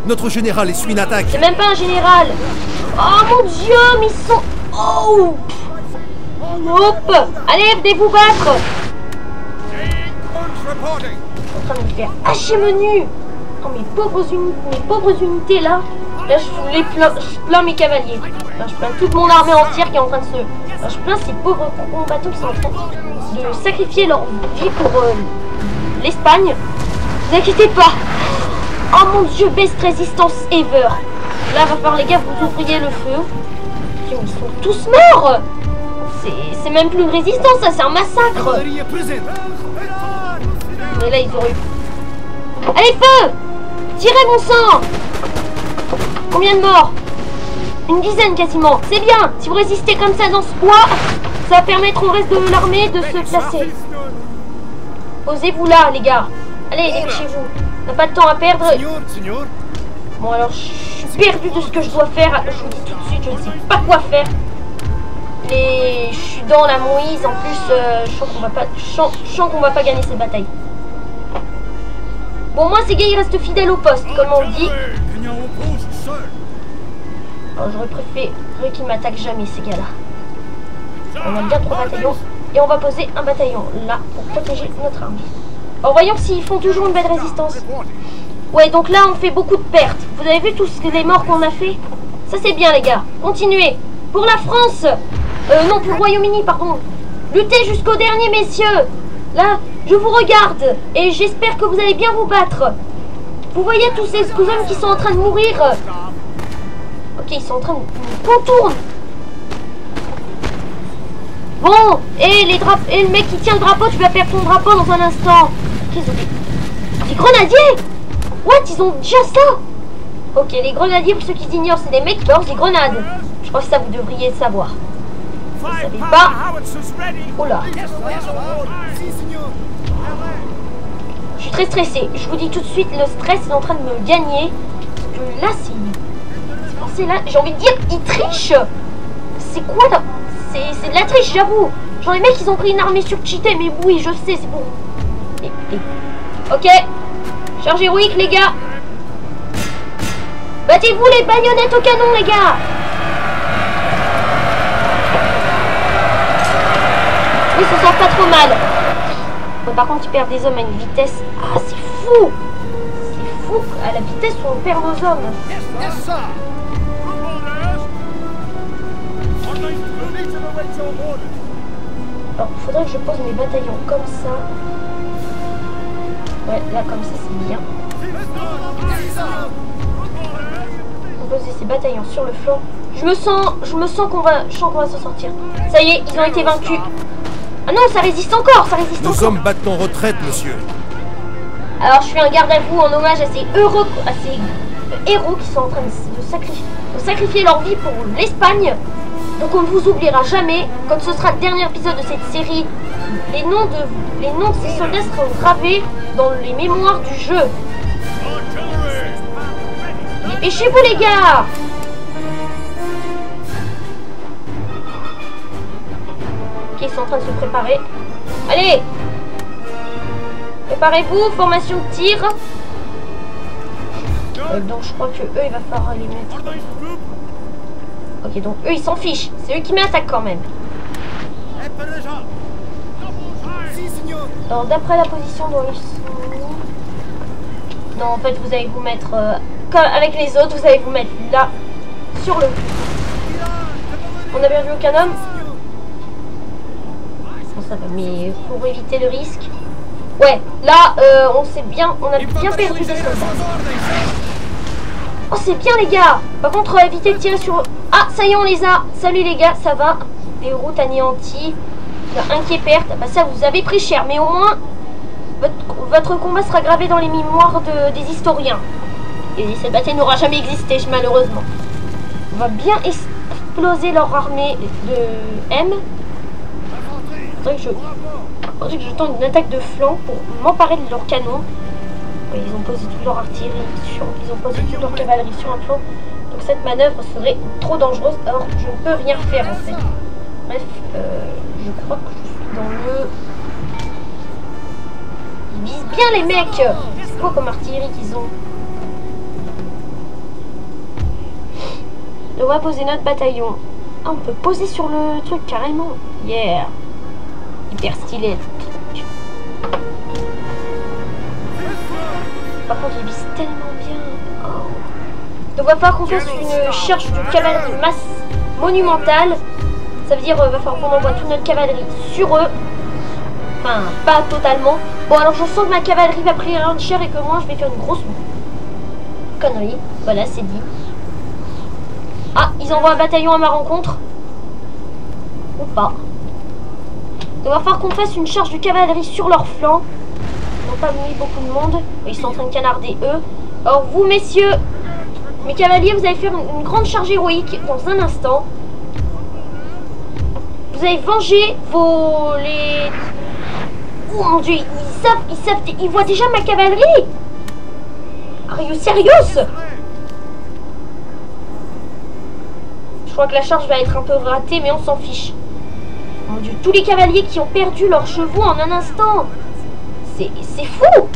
notre général essuie une attaque. C'est même pas un général. Oh mon dieu, mais ils sont... Oh! Hop! Allez, venez vous battre! Je suis en train de me faire hacher menu! Oh, mes pauvres unités là! Là, je plains mes cavaliers. Là, je plains toute mon armée entière qui est en train de se... Là, je plains ces pauvres combattants qui sont en train de sacrifier leur vie pour l'Espagne. Ne vous inquiétez pas! Oh mon dieu, best résistance ever! Là, va falloir les gars, vous ouvriez le feu. Ils sont tous morts! C'est même plus une résistance, ça, c'est un massacre! Mais là, ils auraient eu... Allez, feu! Tirez, bon sang! Combien de morts? Une dizaine, quasiment. C'est bien! Si vous résistez comme ça dans ce bois, ça va permettre au reste de l'armée de se placer. Posez-vous là, les gars. Allez, dépêchez-vous. On n'a pas de temps à perdre. Bon, alors, je suis perdu de ce que je dois faire. Je vous dis tout de suite, je ne sais pas quoi faire. Je suis dans la Moïse. En plus, je sens qu'on va pas gagner cette bataille. Bon, moi, ces gars, ils restent fidèles au poste, comme on dit. Alors, j'aurais préféré qu'ils m'attaquent jamais, ces gars-là. On a bien 3 bataillons. Et on va poser un bataillon là pour protéger notre armée. Alors, voyons s'ils font toujours une belle résistance. Ouais, donc là, on fait beaucoup de pertes. Vous avez vu tous les morts qu'on a fait? Ça, c'est bien, les gars. Continuez. Pour la France. Non, pour le Royaume-Uni, pardon. Luttez jusqu'au dernier, messieurs. Là, je vous regarde. Et j'espère que vous allez bien vous battre. Vous voyez tous ces hommes qui sont en train de mourir? Ok, ils sont en train de... Contourne. Bon, et le mec qui tient le drapeau, tu vas perdre ton drapeau dans un instant. Qu'est-ce que c'est? Des grenadiers? What? Ils ont déjà ça? Ok, les grenadiers, pour ceux qui ignorent, c'est des mecs qui balancent des grenades. Je crois que ça, vous devriez le savoir. Vous ne savez pas. Oula. Je suis très stressée. Je vous dis tout de suite, le stress est en train de me gagner. Parce que là, c'est là, j'ai envie de dire, ils trichent. C'est quoi là? C'est de la triche, j'avoue. Genre les mecs, ils ont pris une armée surcheatée, mais oui, je sais, c'est bon. Ok. Charge héroïque, les gars. Battez-vous les baïonnettes au canon, les gars. Oui, ils se sentent pas trop mal. Bon, par contre, ils perdent des hommes à une vitesse. Ah, c'est fou. C'est fou à la vitesse où on perd nos hommes. Alors, il faudrait que je pose mes bataillons comme ça. Ouais, là, comme ça, c'est bien. On pose ces bataillons sur le flanc. Je me sens qu'on va s'en sortir. Ça y est, ils ont été vaincus. Ah non, ça résiste encore, ça résiste encore. Nos hommes battent en retraite, monsieur. Alors, je fais un garde à vous en hommage à ces héros qui sont en train de sacrifier leur vie pour l'Espagne. Donc on ne vous oubliera jamais. Quand ce sera le dernier épisode de cette série, les noms de ces soldats seront gravés dans les mémoires du jeu. Dépêchez-vous les gars. Ok, ils sont en train de se préparer. Allez, préparez-vous, formation de tir. Donc je crois que eux, il va falloir les mettre. Ok, donc eux, ils s'en fichent. C'est eux qui m'attaquent quand même. Alors, d'après la position dont ils sont... Non, en fait, vous allez vous mettre... comme avec les autres, vous allez vous mettre là, sur le... On a perdu aucun homme? Bon, ça va, mais pour éviter le risque... Ouais, là, on a bien perdu des soldats. Oh, c'est bien, les gars. Par contre, évitez de tirer sur... Ah, ça y est, on les a. Salut, les gars, ça va. Les routes anéanties. Il y a un qui est perte. Bah, ça, vous avez pris cher. Mais au moins, votre combat sera gravé dans les mémoires des historiens. Et cette bataille n'aura jamais existé, malheureusement. On va bien exploser leur armée de M. Faudrait que je tente une attaque de flanc pour m'emparer de leurs canons. Ils ont posé toute leur artillerie ils ont posé toute leur cavalerie sur un flanc. Donc cette manœuvre serait trop dangereuse. Alors je ne peux rien faire en fait. Bref, je crois que je suis dans le... Ils visent bien les mecs. C'est quoi comme artillerie qu'ils ont? On va poser notre bataillon. Ah, on peut poser sur le truc carrément. Yeah. Hyper stylé. Par contre, ils visent tellement bien. Oh. Donc, il va falloir qu'on fasse une charge de cavalerie masse monumentale. Ça veut dire va falloir qu'on envoie toute notre cavalerie sur eux. Enfin, pas totalement. Bon, alors je sens que ma cavalerie va prendre un cher et que moi, je vais faire une grosse connerie. Voilà, c'est dit. Ah, ils envoient un bataillon à ma rencontre. Ou pas. Donc, il va falloir qu'on fasse une charge de cavalerie sur leur flanc. Ils n'ont pas mis beaucoup de monde. Ils sont en train de canarder eux. Alors vous messieurs, mes cavaliers, vous allez faire une grande charge héroïque dans un instant. Vous allez venger Oh mon dieu, ils voient déjà ma cavalerie. Are you serious? Je crois que la charge va être un peu ratée, mais on s'en fiche. Mon dieu, tous les cavaliers qui ont perdu leurs chevaux en un instant. C'est fou.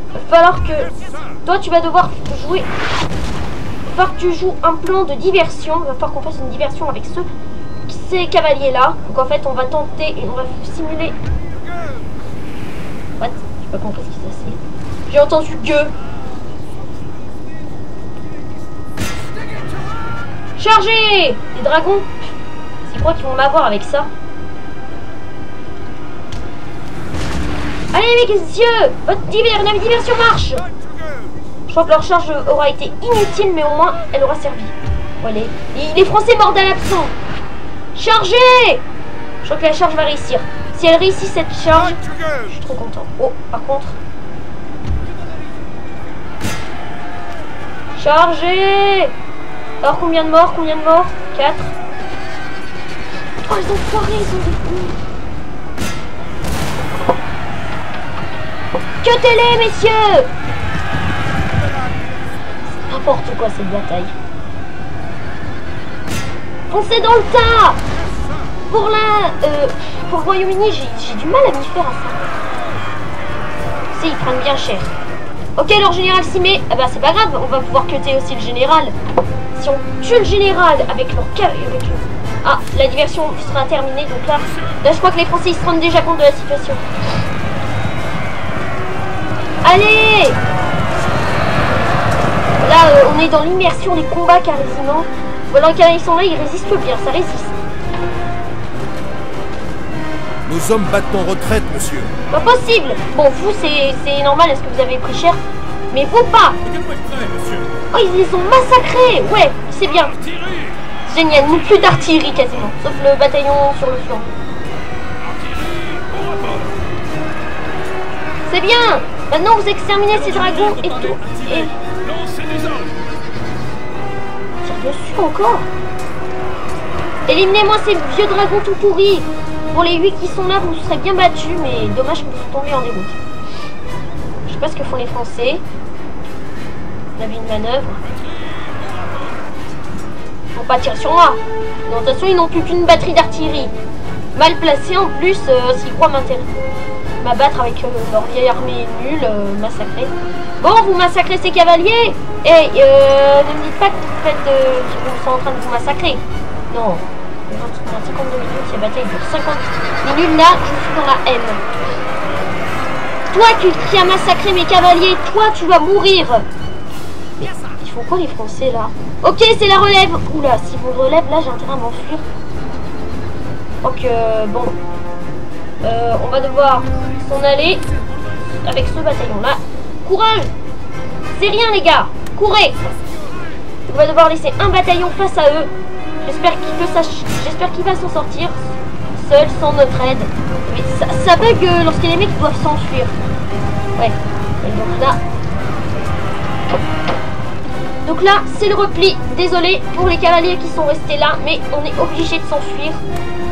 Il va falloir que... Toi, tu vas devoir jouer... Il va falloir que tu joues un plan de diversion. Il va falloir qu'on fasse une diversion avec ces cavaliers-là. Donc en fait, on va tenter... On va simuler... What? J'ai pas compris ce qui s'est passé. J'ai entendu gueux. Chargez! Les dragons. C'est quoi qu'ils vont m'avoir avec ça? Allez mes messieurs, votre diversion marche. Je crois que leur charge aura été inutile, mais au moins elle aura servi. Allez, les Français mordent à l'absent. Chargez! Je crois que la charge va réussir. Si elle réussit cette charge, je suis trop content. Oh, par contre... Chargez! Alors combien de morts? 4. Oh, ils ont foiré, ils ont des coups. Cutez-les, messieurs! N'importe quoi cette bataille. Foncez dans le tas! Pour le Royaume-Uni, j'ai du mal à m'y faire à ça. Si, ils prennent bien cher. Ok, leur général s'y met. Ah bah c'est pas grave, on va pouvoir cutter aussi le général. Si on tue le général avec leur... Ah, la diversion sera terminée, donc là je crois que les Français ils se rendent déjà compte de la situation. Allez! Là, on est dans l'immersion des combats quasiment. Voilà, quand ils sont là, ils résistent bien, ça résiste. Nos hommes battent en retraite, monsieur. Pas possible! Bon, vous, c'est normal, est-ce que vous avez pris cher? Mais vous pas! Oh, ils les ont massacrés! Ouais, c'est bien. Génial, nous plus d'artillerie quasiment, sauf le bataillon sur le flanc. C'est bien! Maintenant, vous exterminez ces dragons et tout. Et... tire dessus encore! Éliminez-moi ces vieux dragons tout pourris! Pour les 8 qui sont là, vous serez bien battus, mais dommage que vous soyez tombés en déroute. Je sais pas ce que font les Français. On avait une manœuvre. Ils vont pas tirer sur moi. Non, de toute façon, ils n'ont plus qu'une batterie d'artillerie. Mal placée en plus, s'ils croient m'abattre avec leur vieille armée nulle, massacrée. Bon, vous massacrez ces cavaliers. Et ne me dites pas que vous faites qu'ils sont en train de vous massacrer. Non. 52 minutes, cette bataille dure 50 minutes. Là, je suis dans la haine. Toi qui as massacré mes cavaliers, toi tu vas mourir. Mais ils font quoi les Français là? Ok, c'est la relève. Oula, si vous relève là, j'ai intérêt à m'enfuir. Donc bon, on va devoir s'en aller avec ce bataillon là. Courage. C'est rien les gars. Courez. On va devoir laisser un bataillon face à eux. J'espère qu'il va s'en sortir seul, sans notre aide. Mais ça bug lorsque les mecs doivent s'enfuir. Ouais. Et donc là, c'est le repli. Désolé pour les cavaliers qui sont restés là, mais on est obligé de s'enfuir.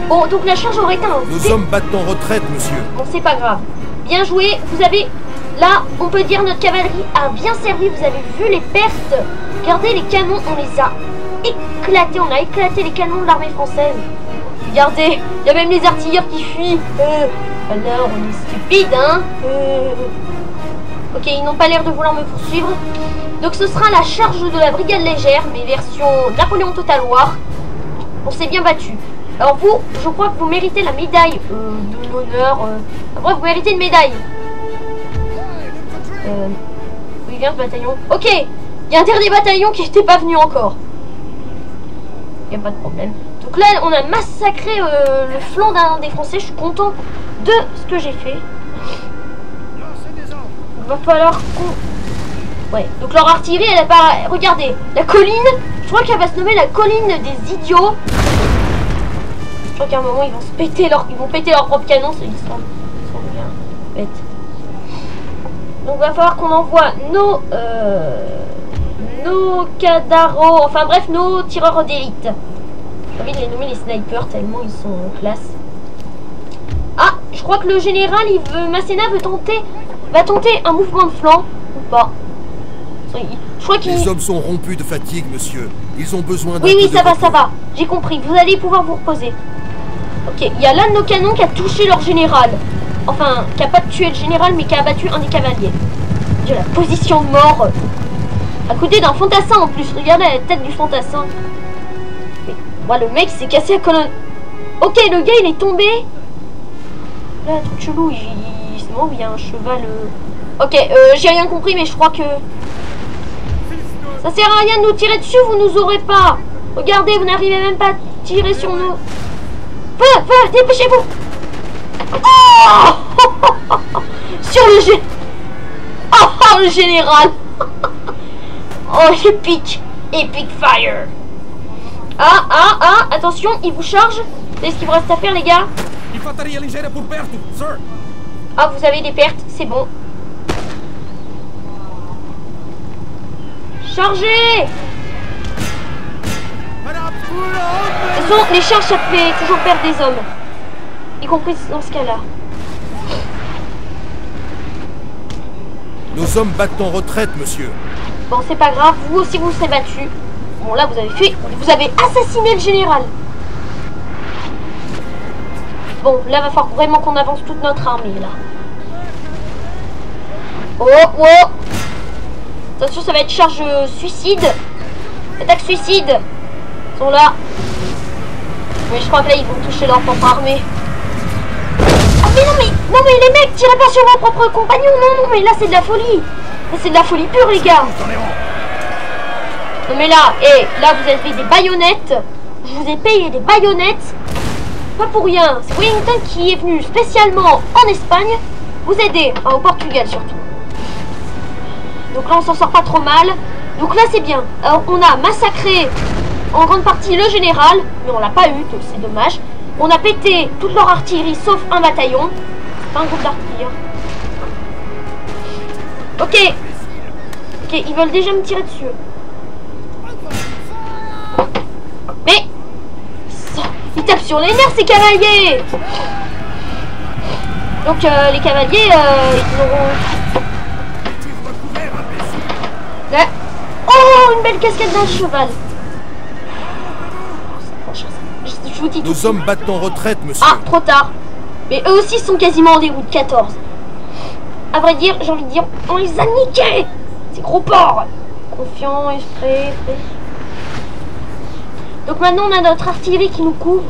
Bon, donc la charge aurait été un... Nos hommes battent en retraite, monsieur. Bon, c'est pas grave. Bien joué. Vous avez... Là, on peut dire notre cavalerie a bien servi. Vous avez vu les pertes. Regardez les canons, on les a éclatés. On a éclaté les canons de l'armée française. Regardez, il y a même les artilleurs qui fuient. Alors, on est stupide, hein. Ok, ils n'ont pas l'air de vouloir me poursuivre. Donc ce sera la charge de la brigade légère, mais version Napoléon Total War. On s'est bien battu. Alors vous, je crois que vous méritez la médaille de l'honneur. Après, vous méritez une médaille. Où il vient ce bataillon? Ok, il y a un dernier bataillon qui n'était pas venu encore. Il n'y a pas de problème. Donc là, on a massacré le flanc d'un des Français. Je suis content de ce que j'ai fait. Il va falloir qu'on... Ouais, donc leur artillerie, elle a pas... Regardez, la colline, je crois qu'elle va se nommer la colline des idiots. Je crois qu'à un moment, ils vont se péter ils vont péter leur propre canon. Ils sont bien bêtes. Donc, il va falloir qu'on envoie nos cadaros, enfin bref, nos tireurs d'élite. J'ai envie de les nommer les snipers tellement ils sont en classe. Ah, je crois que le général, Masséna va tenter un mouvement de flanc, ou pas. Je crois qu'il... Les hommes sont rompus de fatigue, monsieur. Ils ont besoin d'un... Oui, ça va. J'ai compris. Vous allez pouvoir vous reposer. Ok, il y a l'un de nos canons qui a touché leur général. Enfin, qui a pas tué le général, mais qui a abattu un des cavaliers. De la position de mort. À côté d'un fantassin en plus. Regardez la tête du fantassin. Mais, ouais, le mec s'est cassé la colonne. Ok, le gars il est tombé. Là, un truc chelou. C'est bon, il y a un cheval. Ok, j'ai rien compris, mais je crois que... Ça sert à rien de nous tirer dessus, vous nous aurez pas. Regardez, vous n'arrivez même pas à tirer sur nous. Feu, dépêchez-vous. Oh sur le général. Oh, epic fire. Ah, attention, il vous charge. C'est ce qu'il vous reste à faire, les gars? Infanteria ligeira por perto, sir. Ah, vous avez des pertes, c'est bon. Chargez! De toute façon, les charges, ça fait toujours perdre des hommes. Y compris dans ce cas-là. Nos hommes battent en retraite, monsieur. Bon, c'est pas grave, vous aussi vous serez battus. Bon, là, vous avez assassiné le général. Bon, là, va falloir vraiment qu'on avance toute notre armée, là. Oh, oh! Attention, ça va être charge suicide. Attaque suicide. Ils sont là. Mais je crois que là, ils vont toucher leur propre armée. Ah, mais non, mais les mecs, tirez pas sur vos propres compagnons. Non, mais là, c'est de la folie. Là, c'est de la folie pure, les gars. Non, mais là, là, vous avez des baïonnettes. Je vous ai payé des baïonnettes. Pas pour rien. C'est Wellington qui est venu spécialement en Espagne vous aider. Enfin, au Portugal, surtout. Donc là, on s'en sort pas trop mal. Donc là, c'est bien. Alors, on a massacré en grande partie le général, mais on l'a pas eu, donc c'est dommage. On a pété toute leur artillerie, sauf un bataillon. C'est pas un groupe d'artillerie. Ok. Ok, ils veulent déjà me tirer dessus. Mais ils tapent sur les nerfs, ces cavaliers. Donc les cavaliers, ils auront... Oh, une belle cascade d'un cheval. Je vous dis tout. Nos hommes battent en retraite, monsieur. Ah, trop tard. Mais eux aussi sont quasiment en déroute 14. À vrai dire, j'ai envie de dire, on les a niqués. Ces gros porcs. Confiant, esprit. Donc maintenant, on a notre artillerie qui nous couvre.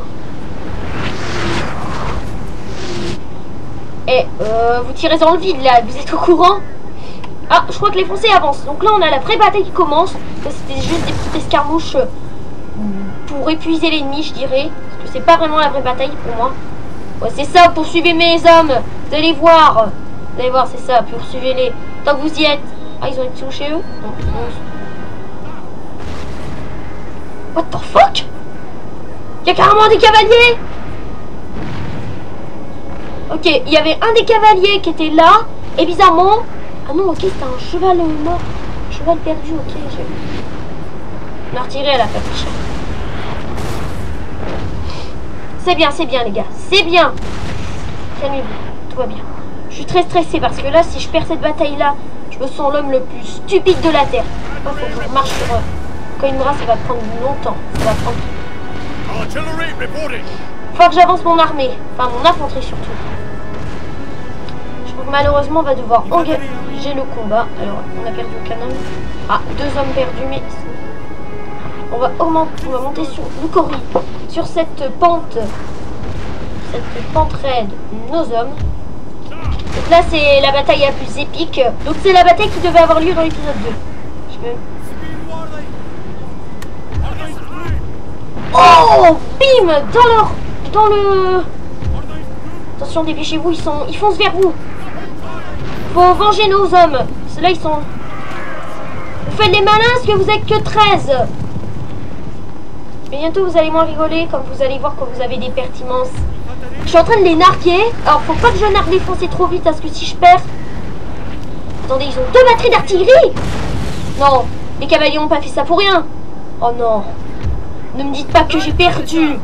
Et vous tirez dans le vide, là. Vous êtes au courant? Ah, je crois que les Français avancent. Donc là, on a la vraie bataille qui commence. C'était juste des petites escarmouches pour épuiser l'ennemi, je dirais. Parce que c'est pas vraiment la vraie bataille pour moi. Ouais, c'est ça, poursuivez mes hommes. Vous allez voir. Vous allez voir, c'est ça, poursuivez-les. Tant que vous y êtes. Ah, ils ont été touchés, eux? Non. What the fuck? Il y a carrément des cavaliers. Ok, il y avait un des cavaliers qui était là. Et bizarrement... Ah non, ok, c'était un cheval mort. Cheval perdu, ok. Une artillerie, elle a fait cher. C'est bien, les gars. C'est bien. Calmez-vous. Tout va bien. Je suis très stressée parce que là, si je perds cette bataille-là, je me sens l'homme le plus stupide de la Terre. Il faut que je marche sur... Quand une race, ça va prendre longtemps. Ça va prendre... Il faut que j'avance mon armée. Enfin, mon infanterie surtout. Donc malheureusement, on va devoir engager le combat. Alors, on a perdu au canon. Ah, 2 hommes perdus, mais... On va monter sur le Cory. Sur cette pente raide, nos hommes. Donc là, c'est la bataille la plus épique. Donc c'est la bataille qui devait avoir lieu dans l'épisode 2. Je veux... Oh, bim, dans le... Attention, dépêchez-vous, ils foncent vers vous. Faut venger nos hommes. Ceux-là, ils sont... Vous faites les malins parce que vous êtes que 13. Mais bientôt, vous allez moins rigoler quand vous allez voir que vous avez des pertes immenses. Je suis en train de les narguer. Alors, faut pas que je nargue les Français trop vite parce que si je perds... Attendez, ils ont 2 batteries d'artillerie. Non, les cavaliers n'ont pas fait ça pour rien. Oh non. Ne me dites pas que j'ai perdu.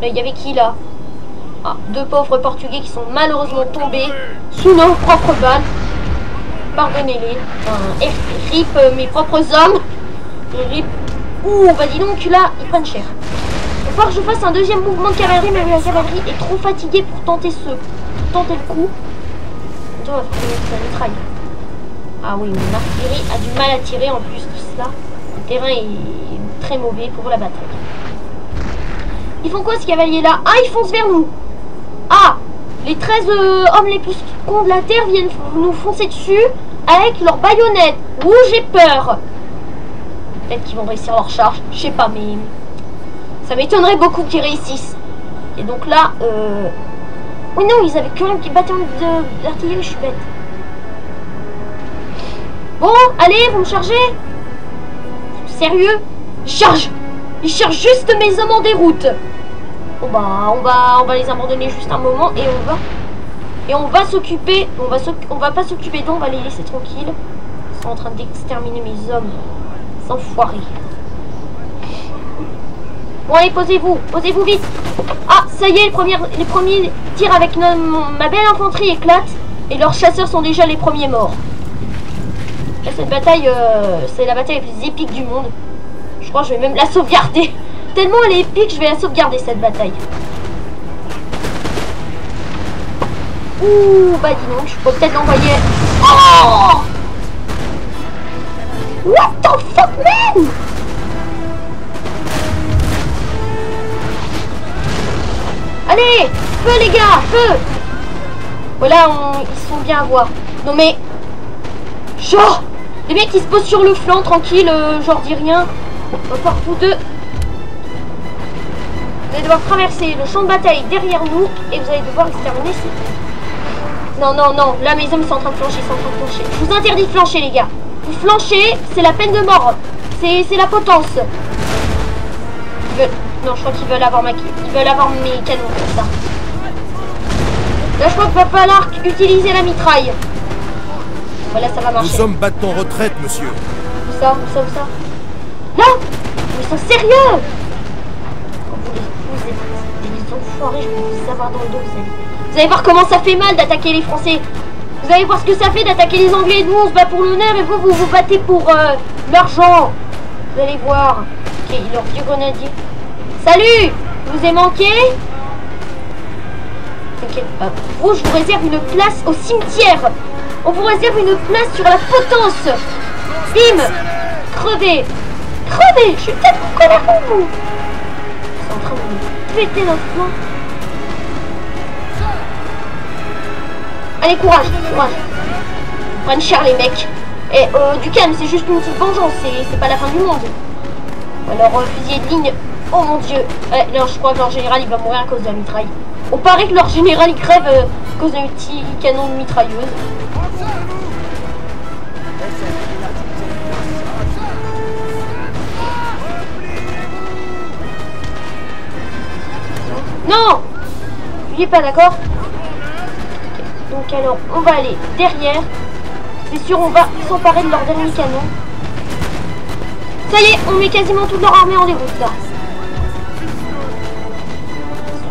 Là, il y avait qui, là? Ah, 2 pauvres Portugais qui sont malheureusement tombés sous nos propres balles. Pardonnez-les. Enfin, RIP mes propres hommes. RIP. Ouh, bah dis donc, là, ils prennent cher. Il va falloir que je fasse un deuxième mouvement de cavalerie, mais la cavalerie est trop fatiguée pour tenter le coup. On va faire une mitraille. Ah oui, mon artillerie a du mal à tirer en plus de cela. Le terrain est très mauvais pour la bataille. Ils font quoi, ces cavaliers-là? Ah, ils foncent vers nous. Ah, les 13 hommes les plus cons de la Terre viennent nous foncer dessus avec leurs baïonnettes. Ouh, j'ai peur. Peut-être qu'ils vont réussir leur charge. Je sais pas, mais ça m'étonnerait beaucoup qu'ils réussissent. Et donc là, oui, non, ils avaient quand même des bataillons d'artillerie, je suis bête. Bon, allez, vous me chargez? Sérieux? Ils chargent juste mes hommes en déroute. Bon bah on va les abandonner juste un moment et on va s'occuper, on va pas s'occuper d'eux, on va les laisser tranquilles. Ils sont en train d'exterminer mes hommes. Sans foirer. Bon allez, posez-vous vite. Ah ça y est, les premiers tirs avec ma belle infanterie éclatent et leurs chasseurs sont déjà les premiers morts. Là cette bataille, c'est la bataille la plus épique du monde. Je crois que je vais même la sauvegarder. Tellement elle est épique, je vais la sauvegarder cette bataille. Ouh, bah dis donc, je peux peut-être l'envoyer. Oh! What the fuck, man? Allez, feu les gars, feu! Voilà, ils sont bien à voir. Non mais... Genre, les mecs qui se posent sur le flanc, tranquille, genre dis rien. Encore vous deux. Vous allez devoir traverser le champ de bataille derrière nous et vous allez devoir exterminer ces... Non, non, non, là mes hommes sont en train de flancher, Je vous interdis de flancher les gars. Vous flanchez, c'est la peine de mort. C'est la potence. Ils veulent... Non, je crois qu'ils veulent avoir ils veulent avoir mes canons comme ça. Là je crois qu'il va falloir utiliser la mitraille. Voilà, ça va marcher. Nos hommes battent en retraite, monsieur. Où ça? Là! Ils sont sérieux! Vous êtes des enfoirés, je vais vous avoir dans le dos, vous allez voir comment ça fait mal d'attaquer les Français. Vous allez voir ce que ça fait d'attaquer les Anglais. Nous, on se bat pour l'honneur et vous vous battez pour l'argent. Vous allez voir. Ok, leur vieux grenadier. Salut! Je vous ai manqué? T'inquiète pas. Vous, je vous réserve une place au cimetière. On vous réserve une place sur la potence. Bim! Crevez! Crevez! Je suis peut-être colère pour vous. Ils sont en train de nous péter notre plan. Allez, courage, courage. Prenne cher les mecs. Et du calme, c'est juste une petite vengeance, c'est pas la fin du monde. Alors, fusilier de ligne. Oh mon dieu. Non, je crois que leur général il va mourir à cause de la mitraille. On paraît que leur général il crève à cause d'un petit canon de mitrailleuse. Non! Tu es pas d'accord? Donc alors, on va aller derrière. C'est sûr, on va s'emparer de leur dernier canon. Ça y est, on met quasiment toute leur armée en déroute là.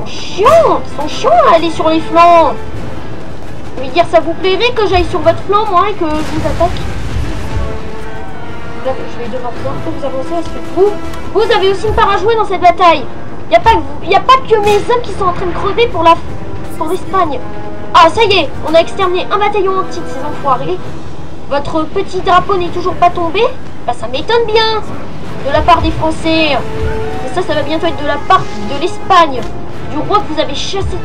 Ils sont chiants à aller sur les flancs. Je vais dire, ça vous plairait que j'aille sur votre flanc, moi, et que je vous attaque? Là, je vais devoir voir que vous avancez parce que vous avez aussi une part à jouer dans cette bataille. Il n'y a pas que mes hommes qui sont en train de crever pour l'Espagne. Ah, ça y est, on a exterminé un bataillon entier de ces enfoirés. Votre petit drapeau n'est toujours pas tombé? Bah, ça m'étonne bien de la part des Français. Et ça va bientôt être de la part de l'Espagne, du roi que vous avez chassé.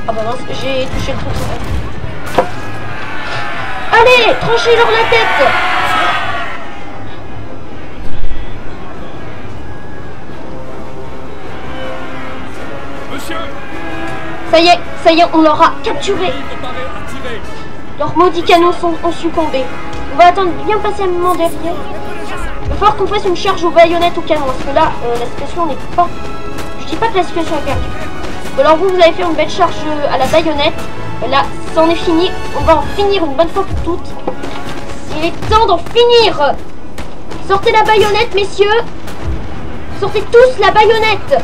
Ah bah non, j'ai touché le truc. Allez, tranchez-leur la tête. Monsieur! Ça y est, on l'aura capturé. Leurs maudits canons ont succombé. On va attendre bien patiemment derrière. Il va falloir qu'on fasse une charge aux baïonnettes au canon. Parce que là, la situation n'est pas... Je dis pas que la situation est perdue. Alors vous allez faire une belle charge à la baïonnette. Là, c'en est fini. On va en finir une bonne fois pour toutes. Il est temps d'en finir. Sortez la baïonnette, messieurs. Sortez tous la baïonnette.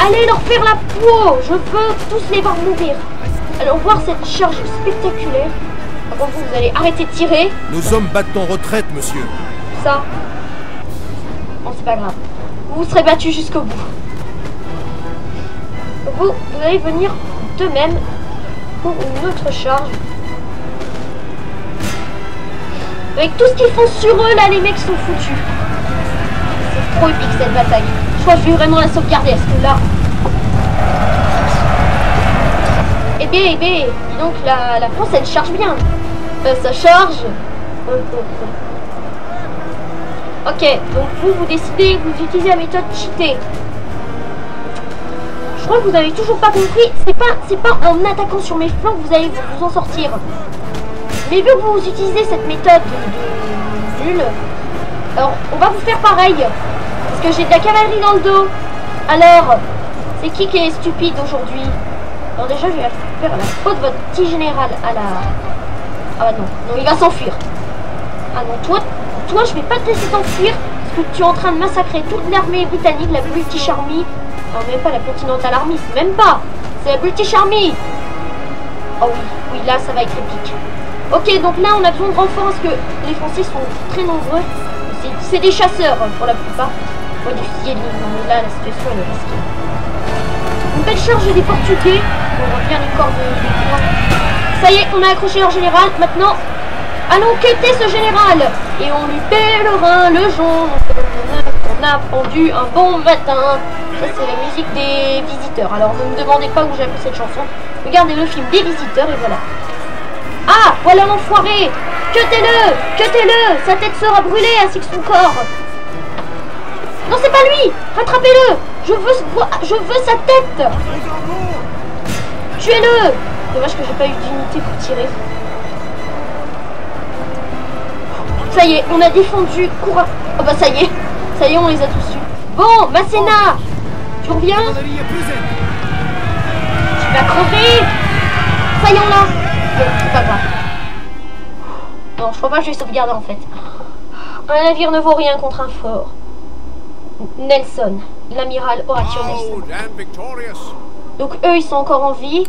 Allez leur faire la peau. Je veux tous les voir mourir. Alors voir cette charge spectaculaire. Avant vous allez arrêter de tirer. Nos hommes battent en retraite, monsieur. Ça. Bon, c'est pas grave. Vous serez battus jusqu'au bout. Vous allez venir de même pour une autre charge. Avec tout ce qu'ils font sur eux, là, les mecs sont foutus. C'est trop épique cette bataille. Je crois que je vais vraiment la sauvegarder, parce que là... Eh bien, dis donc, la France, elle charge bien. Ça charge. Ok, donc vous décidez, vous utilisez la méthode cheatée. Je crois que vous avez toujours pas compris. C'est pas en attaquant sur mes flancs que vous allez vous en sortir. Mais vu que vous utilisez cette méthode de nul, alors on va vous faire pareil. Parce que j'ai de la cavalerie dans le dos. Alors, c'est qui est stupide aujourd'hui? Alors déjà, je vais faire la faute de votre petit général à la... Ah bah non, non, il va s'enfuir. Ah non, toi, je vais pas te laisser t'enfuir parce que tu es en train de massacrer toute l'armée britannique, la British Army. Non, même pas la Continental Army, c'est même pas. C'est la British Army. Oh oui, oui, là, ça va être épique. Ok, donc là, on a besoin de renforts parce que les Français sont très nombreux. C'est des chasseurs pour la plupart. Ouais, des fusiliers de ligne. Non, mais là, la situation, elle est risquée. Une belle charge des Portugais. On revient les corps de... Ça y est, on a accroché leur général. Maintenant, allons quêter ce général. Et on lui paie le rein, le jonc. On a pendu un bon matin. Ça, c'est la musique des visiteurs. Alors, ne me demandez pas où j'ai appris cette chanson. Regardez le film des visiteurs et voilà. Ah, voilà l'enfoiré. Cuettez-le, cuettez-le. Sa tête sera brûlée ainsi que son corps. Non, c'est pas lui. Rattrapez-le. Je veux sa tête. Tuez-le. Dommage que j'ai pas eu d'unité pour tirer. Ça y est, on a défendu. Courage. Oh bah ça y est, on les a tous eus. Bon, Masséna, tu reviens? Tu vas crever. Ça y est, on l'a. Bon, c'est pas grave. Non, je crois pas que je vais sauvegarder en fait. Un navire ne vaut rien contre un fort. Nelson, l'amiral Horatio Nelson. Donc eux, ils sont encore en vie.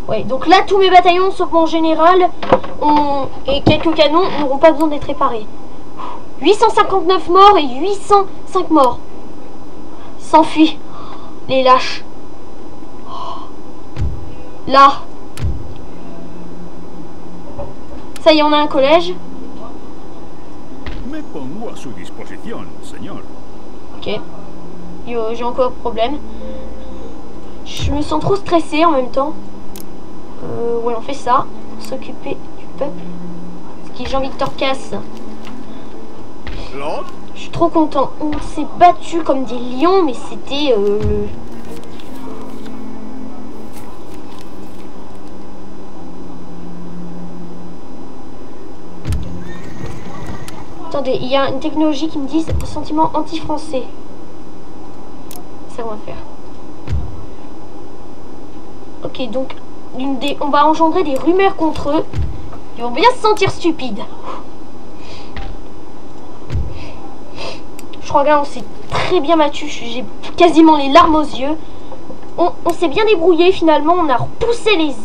Ouais, donc là, tous mes bataillons, sauf mon général, et quelques canons, n'auront pas besoin d'être réparés. 859 morts et 805 morts. S'enfuient. Les lâches. Là. Ça y est, on a un collège. Me pongo a su disposición, señor. Ok. J'ai encore un problème. Je me sens trop stressée en même temps. Ouais, on fait ça. Pour s'occuper du peuple. Ce qui est Jean-Victor Casse. Je suis trop content. On s'est battu comme des lions, mais c'était Attendez, il y a une technologie qui me dit sentiment anti-français. Ça on va faire. Ok, donc on va engendrer des rumeurs contre eux. Ils vont bien se sentir stupides. Je crois que là on s'est très bien battu. J'ai quasiment les larmes aux yeux. On s'est bien débrouillé finalement. On a repoussé les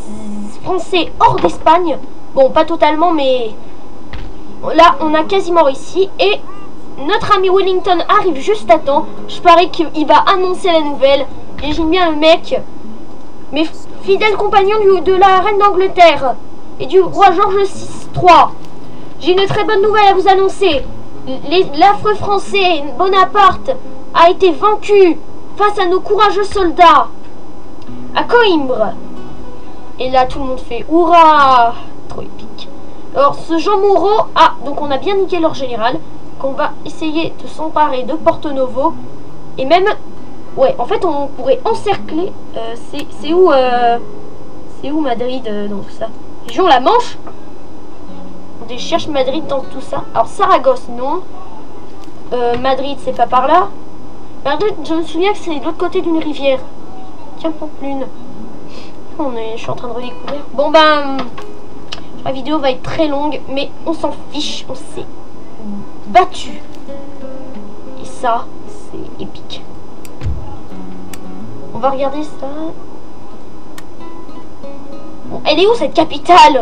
Français hors d'Espagne. Bon, pas totalement, mais là on a quasiment réussi. Et notre ami Wellington arrive juste à temps. Je parie qu'il va annoncer la nouvelle. J'imagine bien le mec. Mes fidèles compagnons de la reine d'Angleterre et du roi George III. J'ai une très bonne nouvelle à vous annoncer. L'affreux français Bonaparte a été vaincu face à nos courageux soldats à Coïmbra. Et là tout le monde fait hurrah. Trop épique. Alors ce Jean Moreau, donc on a bien niqué leur général, qu'on va essayer de s'emparer de Porto Novo. Et même, ouais, en fait on pourrait encercler, c'est où Madrid dans tout ça? Région la Manche. On cherche Madrid dans tout ça. Alors Saragosse non. Madrid c'est pas par là. Madrid, je me souviens que c'est de l'autre côté d'une rivière. Tiens, Pamplune. Je suis en train de redécouvrir. Bon ben, la vidéo va être très longue, mais on s'en fiche. On s'est battu. Et ça, c'est épique. On va regarder ça. Bon, elle est où cette capitale?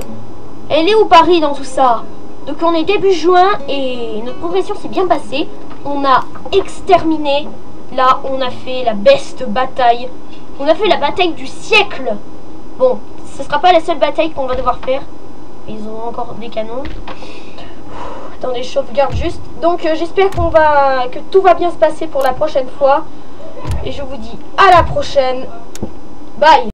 Elle est où Paris dans tout ça? Donc on est début juin et notre progression s'est bien passée. On a exterminé. Là, on a fait la best bataille. On a fait la bataille du siècle. Bon, ce sera pas la seule bataille qu'on va devoir faire. Ils ont encore des canons. Attendez, je sauvegarde juste. Donc j'espère que tout va bien se passer pour la prochaine fois. Et je vous dis à la prochaine. Bye.